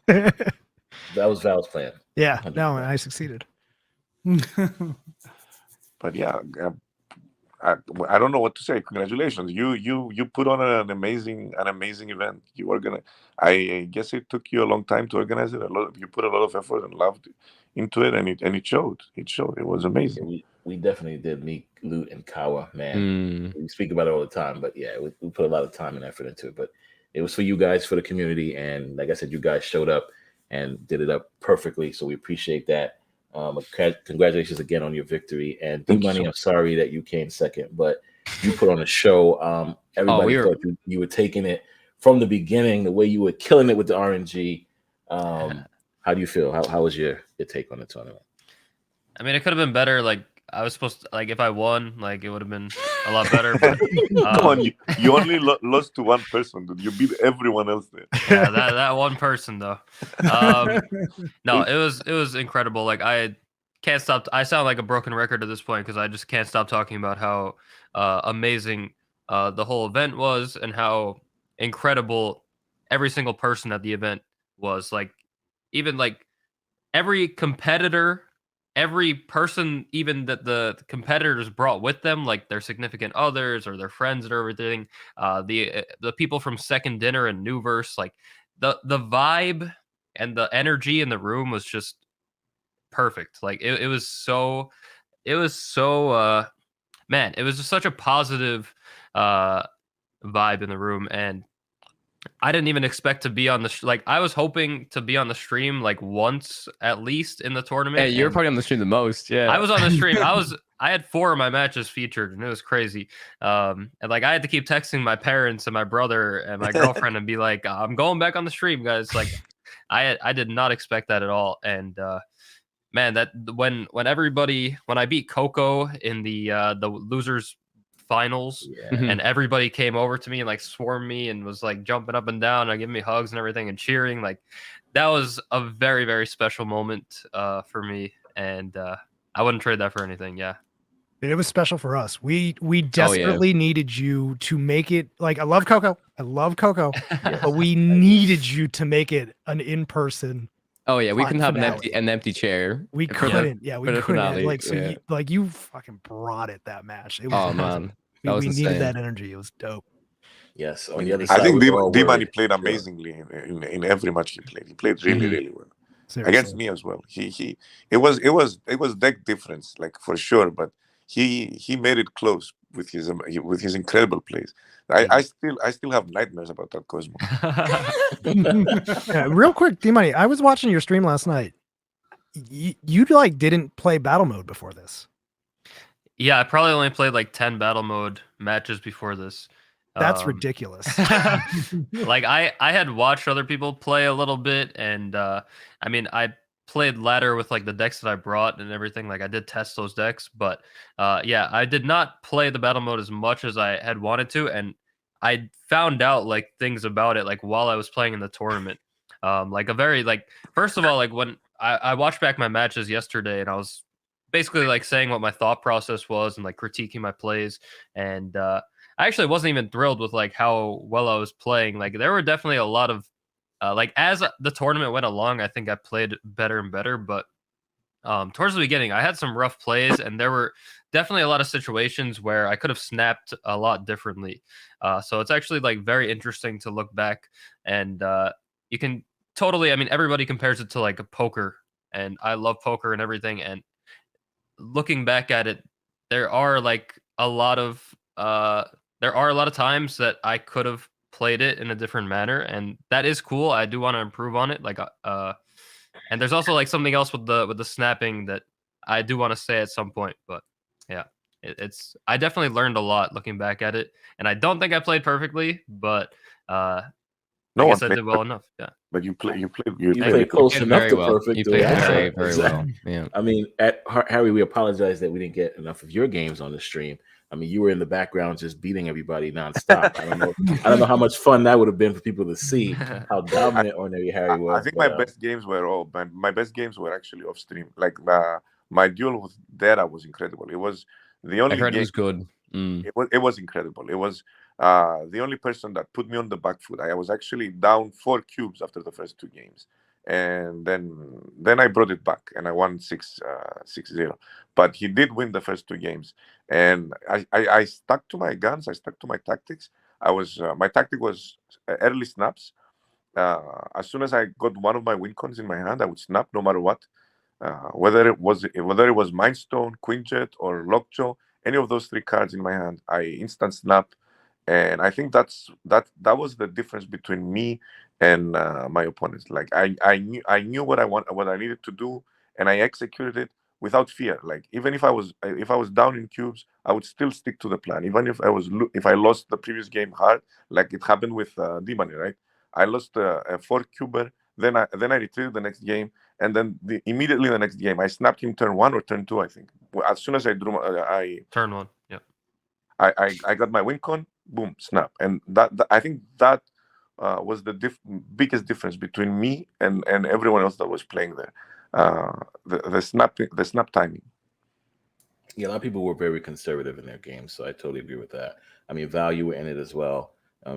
That was Val's plan. Yeah, no, 100%. I succeeded. But yeah, I don't know what to say. Congratulations, you put on an amazing event. You were gonna. I guess it took you a long time to organize it. You put a lot of effort and love into it, and it showed. It showed. It was amazing. We definitely did meet Loot and Kawa, man. We speak about it all the time, but yeah, we put a lot of time and effort into it. But it was for you guys, for the community, and like I said, you guys showed up and did it up perfectly. So we appreciate that. Congratulations again on your victory. And DMoney, I'm sorry that you came second, but you put on a show. Everybody thought you were taking it from the beginning, the way you were killing it with the RNG. How do you feel? How was your take on the tournament? I mean, it could have been better. Like I was supposed to, like if I won, like it would have been a lot better. But come on, you only lost to one person, dude. You beat everyone else there. Yeah, that one person though. No, it was incredible. Like I can't stop. I sound like a broken record at this point because I just can't stop talking about how amazing the whole event was and how incredible every single person at the event was. Like even like every competitor, every person, even that the competitors brought with them, like their significant others or their friends or everything, the people from Second Dinner and Newverse, like the vibe and the energy in the room was just perfect. Like it was so man, it was just such a positive vibe in the room, and I didn't even expect to be on the like. I was hoping to be on the stream like once at least in the tournament. Hey, you're and probably on the stream the most. Yeah, I was on the stream. I had 4 of my matches featured, and it was crazy. And like I had to keep texting my parents and my brother and my girlfriend and be like, "I'm going back on the stream, guys." Like, I did not expect that at all. And man, that when I beat Coco in the losers finals, and everybody came over to me and like swarmed me and was like jumping up and down and giving me hugs and everything and cheering, like that was a very, very special moment for me. And I wouldn't trade that for anything. Yeah. It was special for us. We desperately needed you to make it. Like, I love Coco, but we needed you to make it an in-person. Oh yeah, we couldn't have finale. an empty chair. We couldn't. Yeah, we couldn't. Finale, Like, so yeah. you fucking brought it that match. It was Oh amazing. man, that was we insane. needed that energy. It was dope. Yes. On the other side, I think we were all DMoney worried. played amazingly in every match he played. He played really, really well. Seriously. Against me as well. It was deck difference, like for sure, but he made it close with his incredible plays. I still have nightmares about that Cosmo. Yeah, real quick, DMoney, I was watching your stream last night. You like didn't play battle mode before this. Yeah, I probably only played like 10 battle mode matches before this. That's ridiculous. Like I had watched other people play a little bit, and I mean I played ladder with like the decks that I brought and everything. Like I did test those decks, but yeah, I did not play the battle mode as much as I had wanted to, and I found out like things about it like while I was playing in the tournament. Like a very like first of all, like when I watched back my matches yesterday, and I was basically like saying what my thought process was and like critiquing my plays, and I actually wasn't even thrilled with like how well I was playing. Like there were definitely a lot of like as the tournament went along, I think I played better and better. But towards the beginning, I had some rough plays, and there were definitely a lot of situations where I could have snapped a lot differently. So it's actually like very interesting to look back, and you can totally. I mean, everybody compares it to like a poker, and I love poker and everything. And looking back at it, there are like a lot of times that I could have played it in a different manner, and that is cool. I do want to improve on it. Like and there's also like something else with the snapping that I do want to say at some point. But yeah, I definitely learned a lot looking back at it, and I don't think I played perfectly, but I guess I did well enough. Yeah. But you played close enough to well. perfect. You played very, very Exactly. well. Yeah. I mean, at Harry, we apologize that we didn't get enough of your games on the stream. I mean, you were in the background just beating everybody nonstop. I don't know how much fun that would have been for people to see how dominant OrdinaryHarry was. I think my best games were my best games were actually off stream. Like my duel with Dara was incredible. It was the only. I heard game, it was good. It was incredible. It was the only person that put me on the back foot. I was actually down 4 cubes after the first 2 games, and then I brought it back and I won 6-0. But he did win the first 2 games, and I stuck to my guns. I stuck to my tactics. My tactic was early snaps. As soon as I got one of my win cons in my hand, I would snap no matter what. Whether it was Mindstone, Queen Jet, or Lockjaw, any of those 3 cards in my hand, I instant snap. And I think that was the difference between me and my opponents. Like I knew what I needed to do, and I executed it without fear. Like even if I was down in cubes, I would still stick to the plan. Even if I lost the previous game hard, like it happened with DMoney, right? I lost a 4 cuber, then I retreated the next game, and then immediately the next game I snapped him turn 1 or turn 2, I think. As soon as I drew, turn 1, yeah. I got my win con, boom, snap, and that I think that was the biggest difference between me and everyone else that was playing there. The snap timing. Yeah, a lot of people were very conservative in their games, so I totally agree with that. I mean, value were in it as well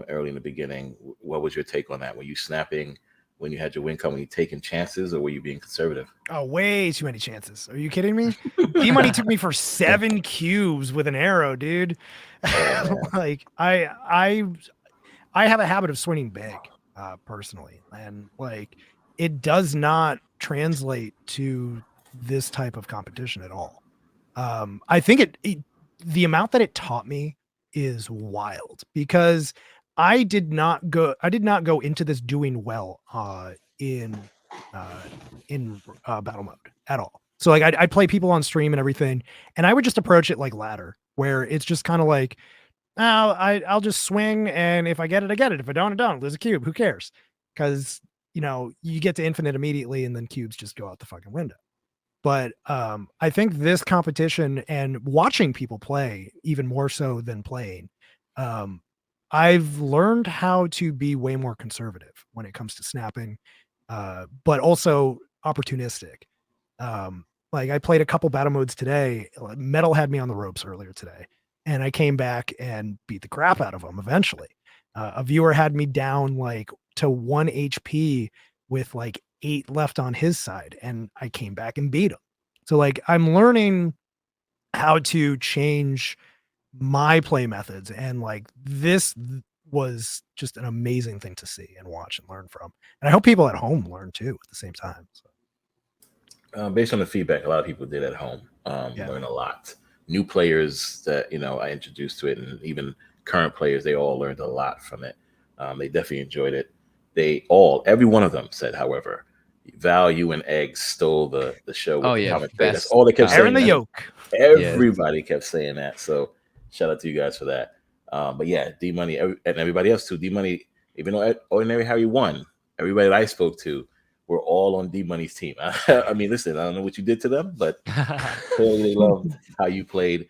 early in the beginning. What was your take on that? Were you snapping when you had your win con, when you taking chances, or were you being conservative? Oh, way too many chances. Are you kidding me? DMoney took me for 7 cubes with an arrow, dude. Like I have a habit of swinging big, personally, and like it does not translate to this type of competition at all. I think the amount that it taught me is wild, because I did not go into this doing well in battle mode at all. So like I'd play people on stream and everything, and I would just approach it like ladder, where it's just kind of like, oh, I'll just swing, and if I get it, I get it. If I don't, I don't. Lose a cube. Who cares? Because you get to infinite immediately, and then cubes just go out the fucking window. But I think this competition and watching people play even more so than playing, I've learned how to be way more conservative when it comes to snapping, but also opportunistic. Like I played a couple battle modes today. Metal had me on the ropes earlier today, and I came back and beat the crap out of him eventually. A viewer had me down like to 1 HP with like 8 left on his side, and I came back and beat him. So like I'm learning how to change my play methods, and like this was just an amazing thing to see and watch and learn from. And I hope people at home learn too at the same time. So. Based on the feedback, a lot of people did at home learn a lot. New players that I introduced to it, and even current players, they all learned a lot from it. They definitely enjoyed it. Every one of them said, however, Val, you and Eggs stole the show. With the commentary. That's all they kept saying. The yoke. Everybody kept saying that. So shout out to you guys for that. But yeah, D-Money and everybody else too. D-Money, even though OrdinaryHarry won, everybody that I spoke to were all on D-Money's team. I mean, listen, I don't know what you did to them, but clearly they loved how you played,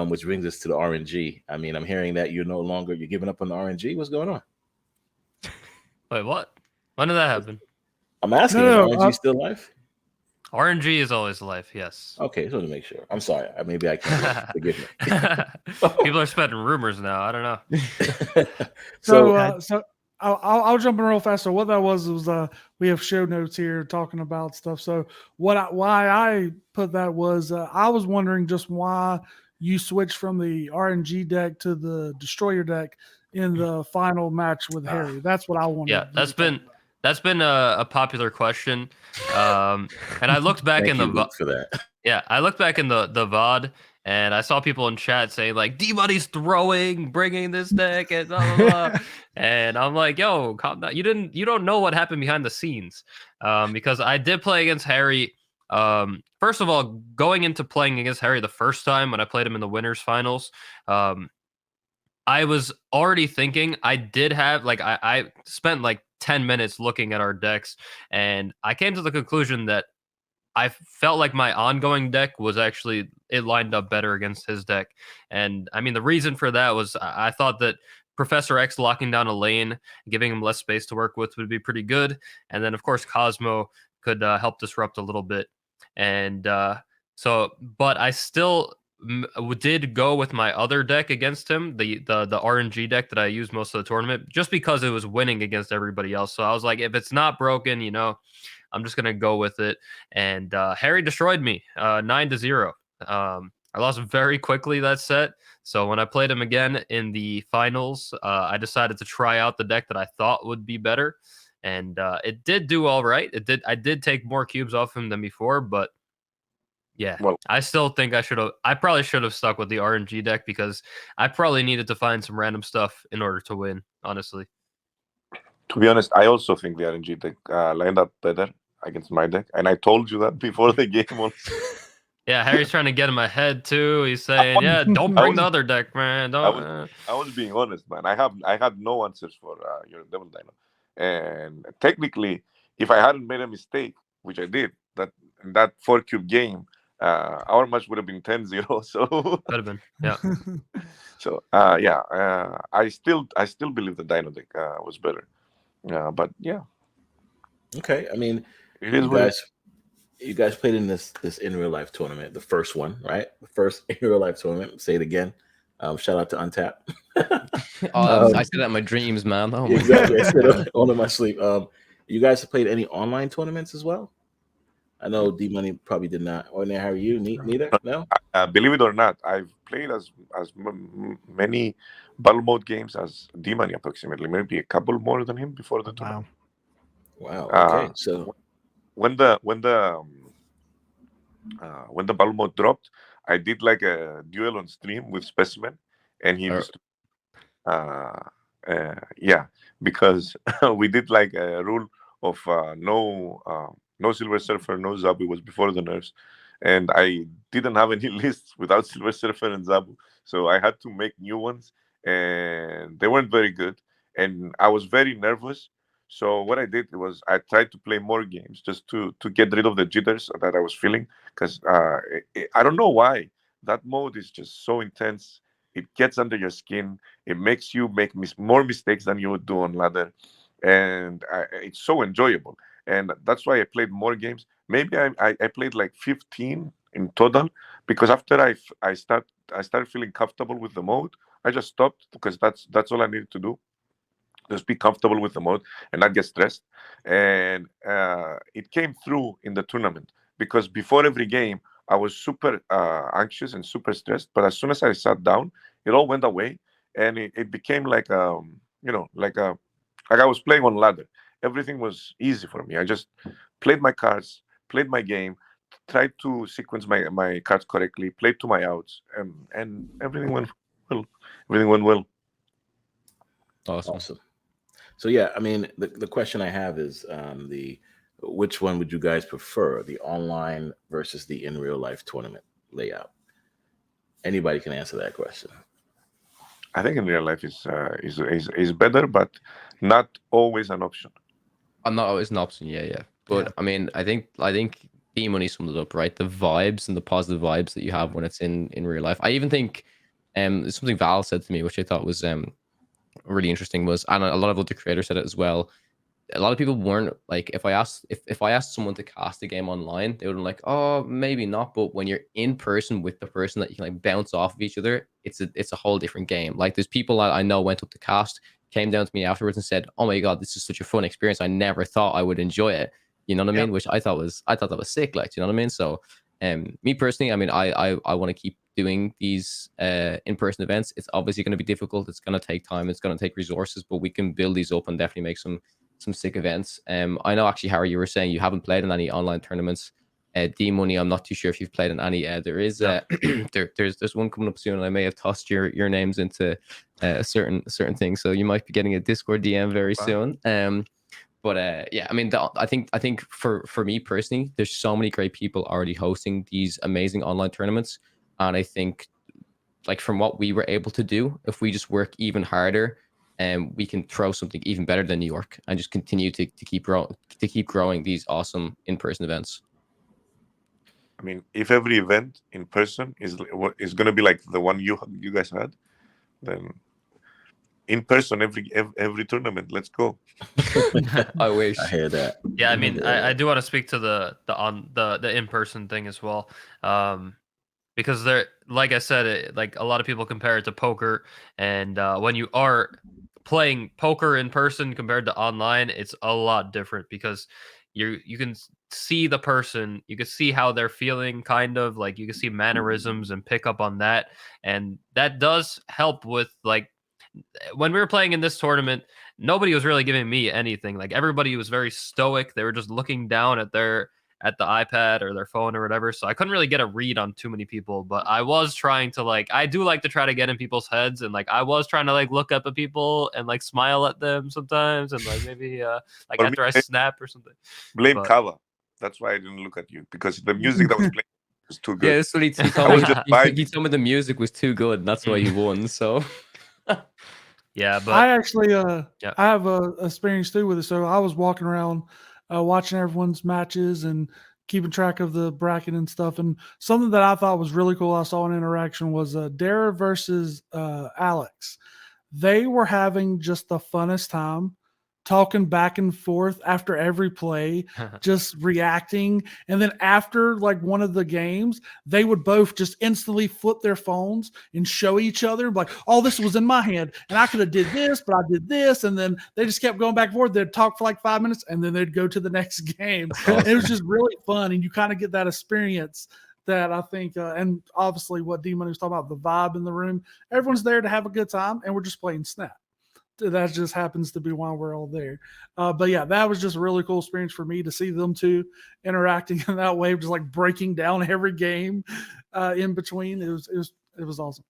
which brings us to the RNG. I mean, I'm hearing that you're giving up on the RNG. What's going on? Wait, what? When did that happen? I'm asking, is RNG still alive? RNG is always alive, yes. Okay, so to make sure. I'm sorry. Maybe I can't. Forgive me. People are spreading rumors now. I don't know. So I'll jump in real fast. So what that was we have show notes here talking about stuff. So why I put that was I was wondering just why you switched from the RNG deck to the Destroyer deck in the final match with Harry. That's what I wanted. Yeah, that's been a popular question. And I looked back in the for that. Yeah, I looked back in the VOD, and I saw people in chat saying like D-Money's bringing this deck and blah blah blah. And I'm like, yo, calm down. You don't know what happened behind the scenes. Because I did play against Harry. First of all, going into playing against Harry the first time when I played him in the winners finals, I was already thinking I did have I spent like 10 minutes looking at our decks, and I came to the conclusion that I felt like my ongoing deck was actually, it lined up better against his deck. And I mean, the reason for that was I thought that Professor X locking down a lane, giving him less space to work with would be pretty good. And then, of course, Cosmo could help disrupt a little bit. And but I still did go with my other deck against him, the RNG deck that I used most of the tournament, just because it was winning against everybody else. So I was like, if it's not broken, I'm just gonna go with it. And Harry destroyed me 9-0. I lost very quickly that set. So when I played him again in the finals, I decided to try out the deck that I thought would be better, and it did do all right. I did take more cubes off him than before, but yeah, well, I still think I probably should have stuck with the RNG deck, because I probably needed to find some random stuff in order to win, honestly. To be honest, I also think the RNG deck lined up better against my deck, and I told you that before the game. Yeah, Harry's trying to get in my head too. He's saying, "Yeah, don't bring the other deck, man." Don't. I was being honest, man. I had no answers for your Devil Dino, and technically, if I hadn't made a mistake, which I did, that 4-cube game, our match would have been 10-0. So could have been, yeah. So I still believe the Dino deck was better, but yeah. Okay, I mean, you guys played in this in real life tournament, the first one, right? The first in real life tournament. Say it again. Shout out to Untap. I said that in my dreams, man. Oh my exactly. I said it all in my sleep. You guys have played any online tournaments as well? I know D-Money probably did not. OrdinaryHarry, you neither? No? Believe it or not, I've played as many battle mode games as D-Money, approximately. Maybe a couple more than him before the tournament. Wow. Okay. So when the battle mode dropped, I did like a duel on stream with Specimen, and he Yeah, because we did like a rule of no Silver Surfer, no Zabu was before the nerfs, and I didn't have any lists without Silver Surfer and Zabu, so I had to make new ones, and they weren't very good, and I was very nervous. So what I did was I tried to play more games just to get rid of the jitters that I was feeling, because I don't know why that mode is just so intense. It gets under your skin. It makes you make more mistakes than you would do on ladder, and it's so enjoyable. And that's why I played more games. Maybe I played like 15 in total, because after I started feeling comfortable with the mode, I just stopped, because that's all I needed to do. Just be comfortable with the mode and not get stressed. And it came through in the tournament, because before every game I was super anxious and super stressed. But as soon as I sat down, it all went away, and it became like like I was playing on ladder. Everything was easy for me. I just played my cards, played my game, tried to sequence my cards correctly, played to my outs, and everything went well. Everything went well. Awesome. So yeah, I mean, the question I have is which one would you guys prefer, the online versus the in real life tournament layout? Anybody can answer that question. I think in real life is better, but not always an option. Not always an option, yeah. But I mean, I think DMoney summed it up, right? The vibes and the positive vibes that you have when it's in real life. I even think something Val said to me, which I thought was really interesting, was, and a lot of other creators said it as well. A lot of people weren't like, if I asked someone to cast a game online, they would be like, oh, maybe not. But when you're in person with the person that you can like bounce off of each other, it's a whole different game. Like, there's people that I know went up to cast, came down to me afterwards and said, oh my god, this is such a fun experience. I never thought I would enjoy it. You know what I mean? Which I thought that was sick. Like, you know what I mean? So me personally, I mean, I want to keep doing these in-person events. It's obviously going to be difficult. It's going to take time. It's going to take resources, but we can build these up and definitely make some sick events. I know, actually, Harry, you were saying you haven't played in any online tournaments. DMoney, I'm not too sure if you've played in any. There is there's one coming up soon, and I may have tossed your names into a certain thing, so you might be getting a Discord DM very soon. But yeah, I mean, I think for me personally, there's so many great people already hosting these amazing online tournaments, and I think, like, from what we were able to do, if we just work even harder, we can throw something even better than New York, and just continue to keep growing these awesome in-person events. I mean, if every event in person is going to be like the one you guys had, then in person every tournament. Let's go. I wish. I hear that. Yeah, I mean, I do want to speak to the in-person thing as well, because there, like I said, like a lot of people compare it to poker, and when you are playing poker in person compared to online, it's a lot different, because you can see the person, you can see how they're feeling, kind of like you can see mannerisms and pick up on that, and that does help with, like, when we were playing in this tournament, nobody was really giving me anything. Like, everybody was very stoic. They were just looking down at the iPad or their phone or whatever. So I couldn't really get a read on too many people, but I was trying to, like, I do like to try to get in people's heads, and like I was trying to like look up at people and like smile at them sometimes, and like maybe like For after me, I snap or something. Blame But- Kawa. That's why I didn't look at you, because the music that was playing was too good. Yeah, that's what he I told was me. just He vibing. told me the music was too good, and that's why he won. So yeah, but I actually Yeah. I have a experience too with it. So I was walking around watching everyone's matches and keeping track of the bracket and stuff. And something that I thought was really cool, I saw an interaction, was Dara versus Alex. They were having just the funnest time, talking back and forth after every play, just reacting. And then after like one of the games, they would both just instantly flip their phones and show each other like, oh, this was in my hand and I could have did this, but I did this. And then they just kept going back and forth. They'd talk for like 5 minutes and then they'd go to the next game. awesome. It was just really fun. And you kind of get that experience that I think, and obviously what DMoney was talking about, the vibe in the room, everyone's there to have a good time, and we're just playing Snap. That just happens to be why we're all there. But yeah, that was just a really cool experience for me to see them two interacting in that way, just like breaking down every game in between. It was awesome.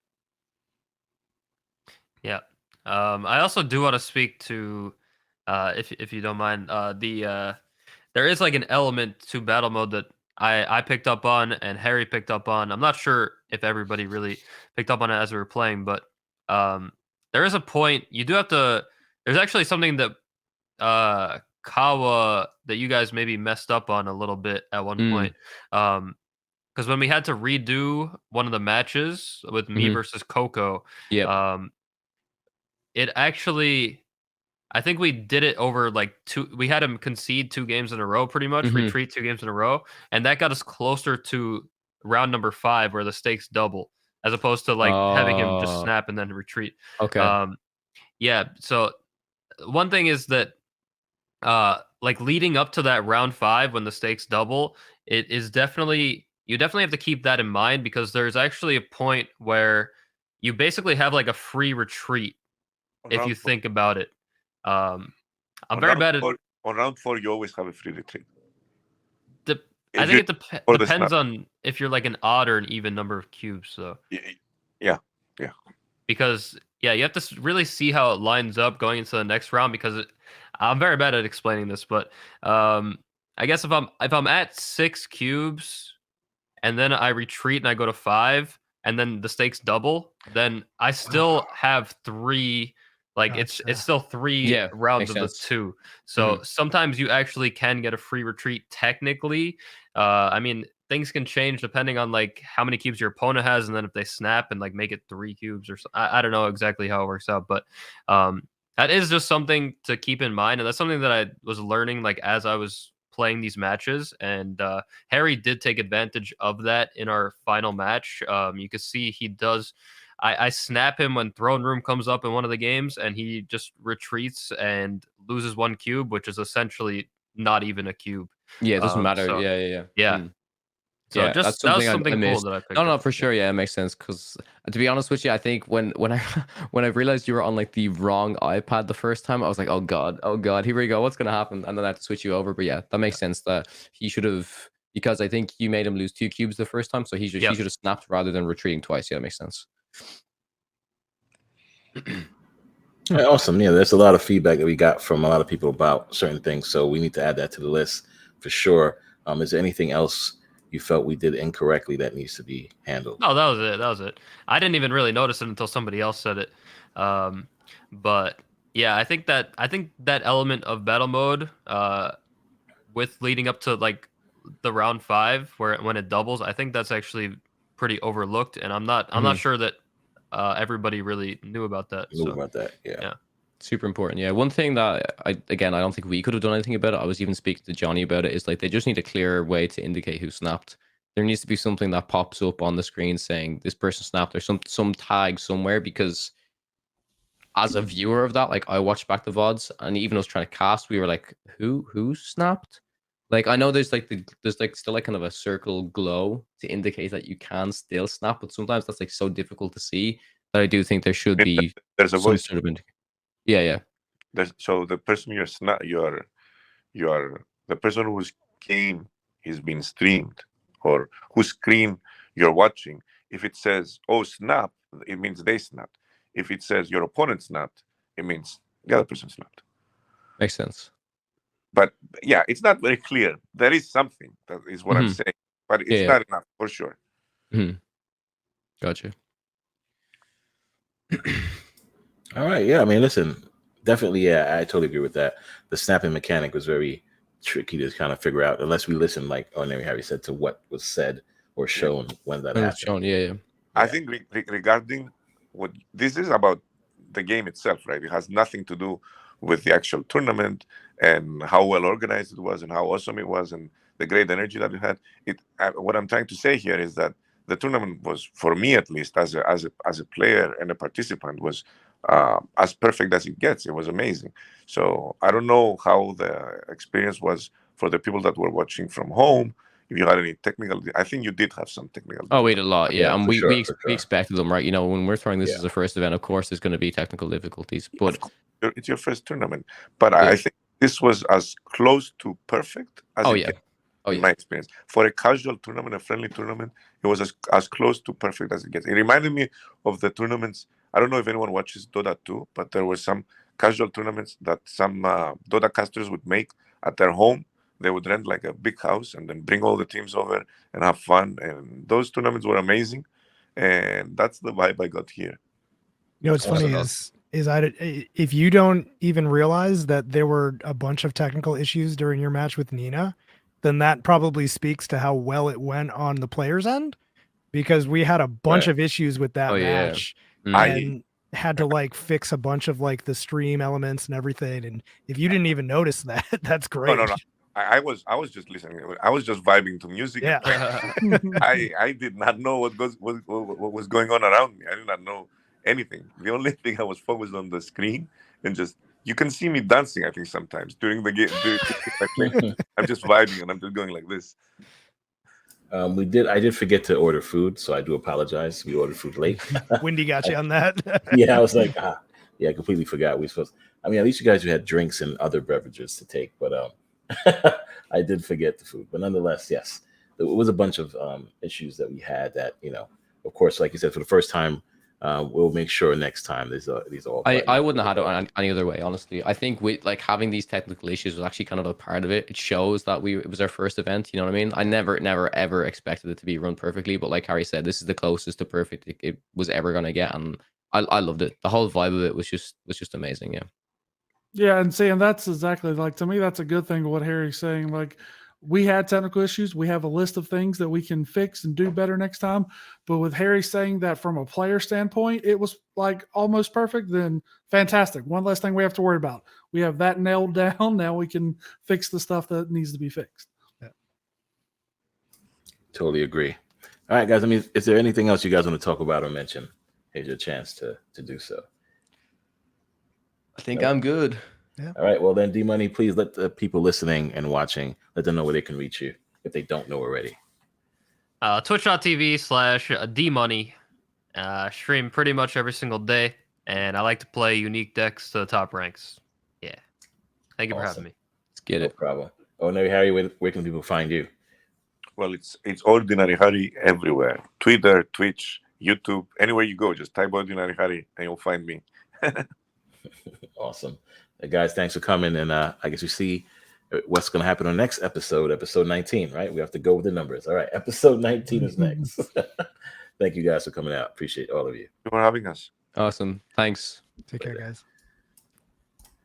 Yeah. I also do want to speak to, if you don't mind, there is like an element to battle mode that I picked up on and Harry picked up on. I'm not sure if everybody really picked up on it as we were playing, but there is a point you do have to. There's actually something that Kawa that you guys maybe messed up on a little bit at one point. Because when we had to redo one of the matches with me versus Coco, Yeah. it actually, I think we did it over like we had him concede 2 games in a row, pretty much, retreat 2 games in a row. And that got us closer to round number 5 where the stakes double, as opposed to like having him just snap and then retreat. Okay. Yeah. So one thing is that, like leading up to that round 5 when the stakes double, it is definitely, you definitely have to keep that in mind, because there's actually a point where you basically have like a free retreat if you think about it. I'm very bad at on round 4. You always have a free retreat. I think it depends on if you're like an odd or an even number of cubes. So yeah, because you have to really see how it lines up going into the next round, because I'm very bad at explaining this, but I guess if I'm at 6 cubes and then I retreat and I go to 5 and then the stakes double, then I still have 3. Like it's still 3 rounds of the 2. So sometimes you actually can get a free retreat technically. I mean, things can change depending on like how many cubes your opponent has, and then if they snap and like make it 3 cubes or so. I don't know exactly how it works out, but that is just something to keep in mind, and that's something that I was learning like as I was playing these matches. And Harry did take advantage of that in our final match. You can see he does. I snap him when throne room comes up in one of the games, and he just retreats and loses 1 cube, which is essentially not even a cube. Yeah, it doesn't matter. So, Yeah. So yeah, just that's that was something something I cool missed. that I picked No, up. for sure. Yeah, it makes sense. Because to be honest with you, I think when I when I realized you were on like the wrong iPad the first time, I was like, oh god, here we go. What's gonna happen? And then I had to switch you over. But yeah, that makes sense. That he should have, because I think you made him lose 2 cubes the first time, so he should have snapped rather than retreating twice. Yeah, that makes sense. Awesome. Yeah, there's a lot of feedback that we got from a lot of people about certain things, so we need to add that to the list for sure. Is there anything else you felt we did incorrectly that needs to be handled? No, that was it. I didn't even really notice it until somebody else said it. But yeah, I think that element of battle mode, with leading up to like the round 5 when it doubles, I think that's actually pretty overlooked, and I'm not sure that everybody really knew about that. Yeah. Super important. Yeah, one thing that I don't think we could have done anything about it. I was even speaking to Johnny about it. Is like they just need a clear way to indicate who snapped. There needs to be something that pops up on the screen saying this person snapped, or some tag somewhere, because as a viewer of that, like I watched back the VODs, and even us trying to cast, we were like, who snapped? Like I know there's still like kind of a circle glow to indicate that you can still snap, but sometimes that's like so difficult to see that I do think there should be there's a voice. Sort of yeah. So the person you're the person whose game is being streamed, or whose screen you're watching, if it says "oh snap," it means they snapped. If it says your opponent snapped, it means the other person snapped. Makes sense. But yeah, it's not very clear. There is something, that is what I'm saying, but it's not enough for sure. Gotcha. All right. Yeah. I mean, listen, definitely. Yeah, I totally agree with that. The snapping mechanic was very tricky to kind of figure out, unless we listen, like OrdinaryHarry said, to what was said or shown when that happened. Shown, I think regarding what this is about, the game itself, right? It has nothing to do with the actual tournament and how well organized it was and how awesome it was and the great energy that it had. What I'm trying to say here is that the tournament was, for me at least, as a player and a participant, was as perfect as it gets. It was amazing. So I don't know how the experience was for the people that were watching from home. If you had any technical, I think you did have some technical. Oh, we had a lot, yeah. And we expected them, right? You know, when we're throwing this as a first event, of course, there's going to be technical difficulties. But it's your first tournament. But I think this was as close to perfect as it gets, in my experience. For a casual tournament, a friendly tournament, it was as close to perfect as it gets. It reminded me of the tournaments I don't know if anyone watches Dota 2, but there were some casual tournaments that some Dota casters would make at their home. They would rent like a big house and then bring all the teams over and have fun. And those tournaments were amazing. And that's the vibe I got here. You know, what's Awesome. funny if you don't even realize that there were a bunch of technical issues during your match with Nina, then that probably speaks to how well it went on the player's end, because we had a bunch Right. of issues with that Oh, yeah. match Mm. and had to like fix a bunch of like the stream elements and everything. And if you didn't even notice that, that's great. No. I was just listening. I was just vibing to music. Yeah. I did not know what was going on around me. I did not know anything. The only thing I was focused on the screen and just you can see me dancing. I think sometimes during the game, I'm just vibing and I'm just going like this. I did forget to order food, so I do apologize. We ordered food late. Wendy got you on that. Yeah, I was like, yeah, I completely forgot. I mean, at least you guys had drinks and other beverages to take, but I did forget the food. But nonetheless, yes, it was a bunch of issues that we had that, of course, like you said, for the first time, we'll make sure next time these all. I wouldn't have had it any other way, honestly. I think with like having these technical issues was actually kind of a part of it. It shows that it was our first event. You know what I mean? I never ever expected it to be run perfectly, but like Harry said, this is the closest to perfect it was ever gonna get, and I loved it. The whole vibe of it was just amazing. Yeah. Yeah, and that's exactly like, to me, that's a good thing. What Harry's saying, like, we had technical issues. We have a list of things that we can fix and do better next time. But with Harry saying that from a player standpoint, it was like almost perfect, then fantastic. One less thing we have to worry about. We have that nailed down. Now we can fix the stuff that needs to be fixed. Yeah. Totally agree. All right, guys. I mean, is there anything else you guys want to talk about or mention? Here's your chance to do so. I think I'm good. Yeah. All right. Well, then, DMoney, please let the people listening and watching, let them know where they can reach you if they don't know already. Twitch.tv/DMoney. Stream pretty much every single day, and I like to play unique decks to the top ranks. Yeah. Thank you for having me. Let's get No it. problem. OrdinaryHarry, where can people find you? Well, it's OrdinaryHarry everywhere. Twitter, Twitch, YouTube, anywhere you go, just type OrdinaryHarry and you'll find me. Awesome. Guys, thanks for coming. And I guess we see what's going to happen on the next episode 19, right? We have to go with the numbers. All right. Episode 19 is next. Thank you guys for coming out. Appreciate all of you. Thank you for having us. Awesome. Thanks. Take care, guys.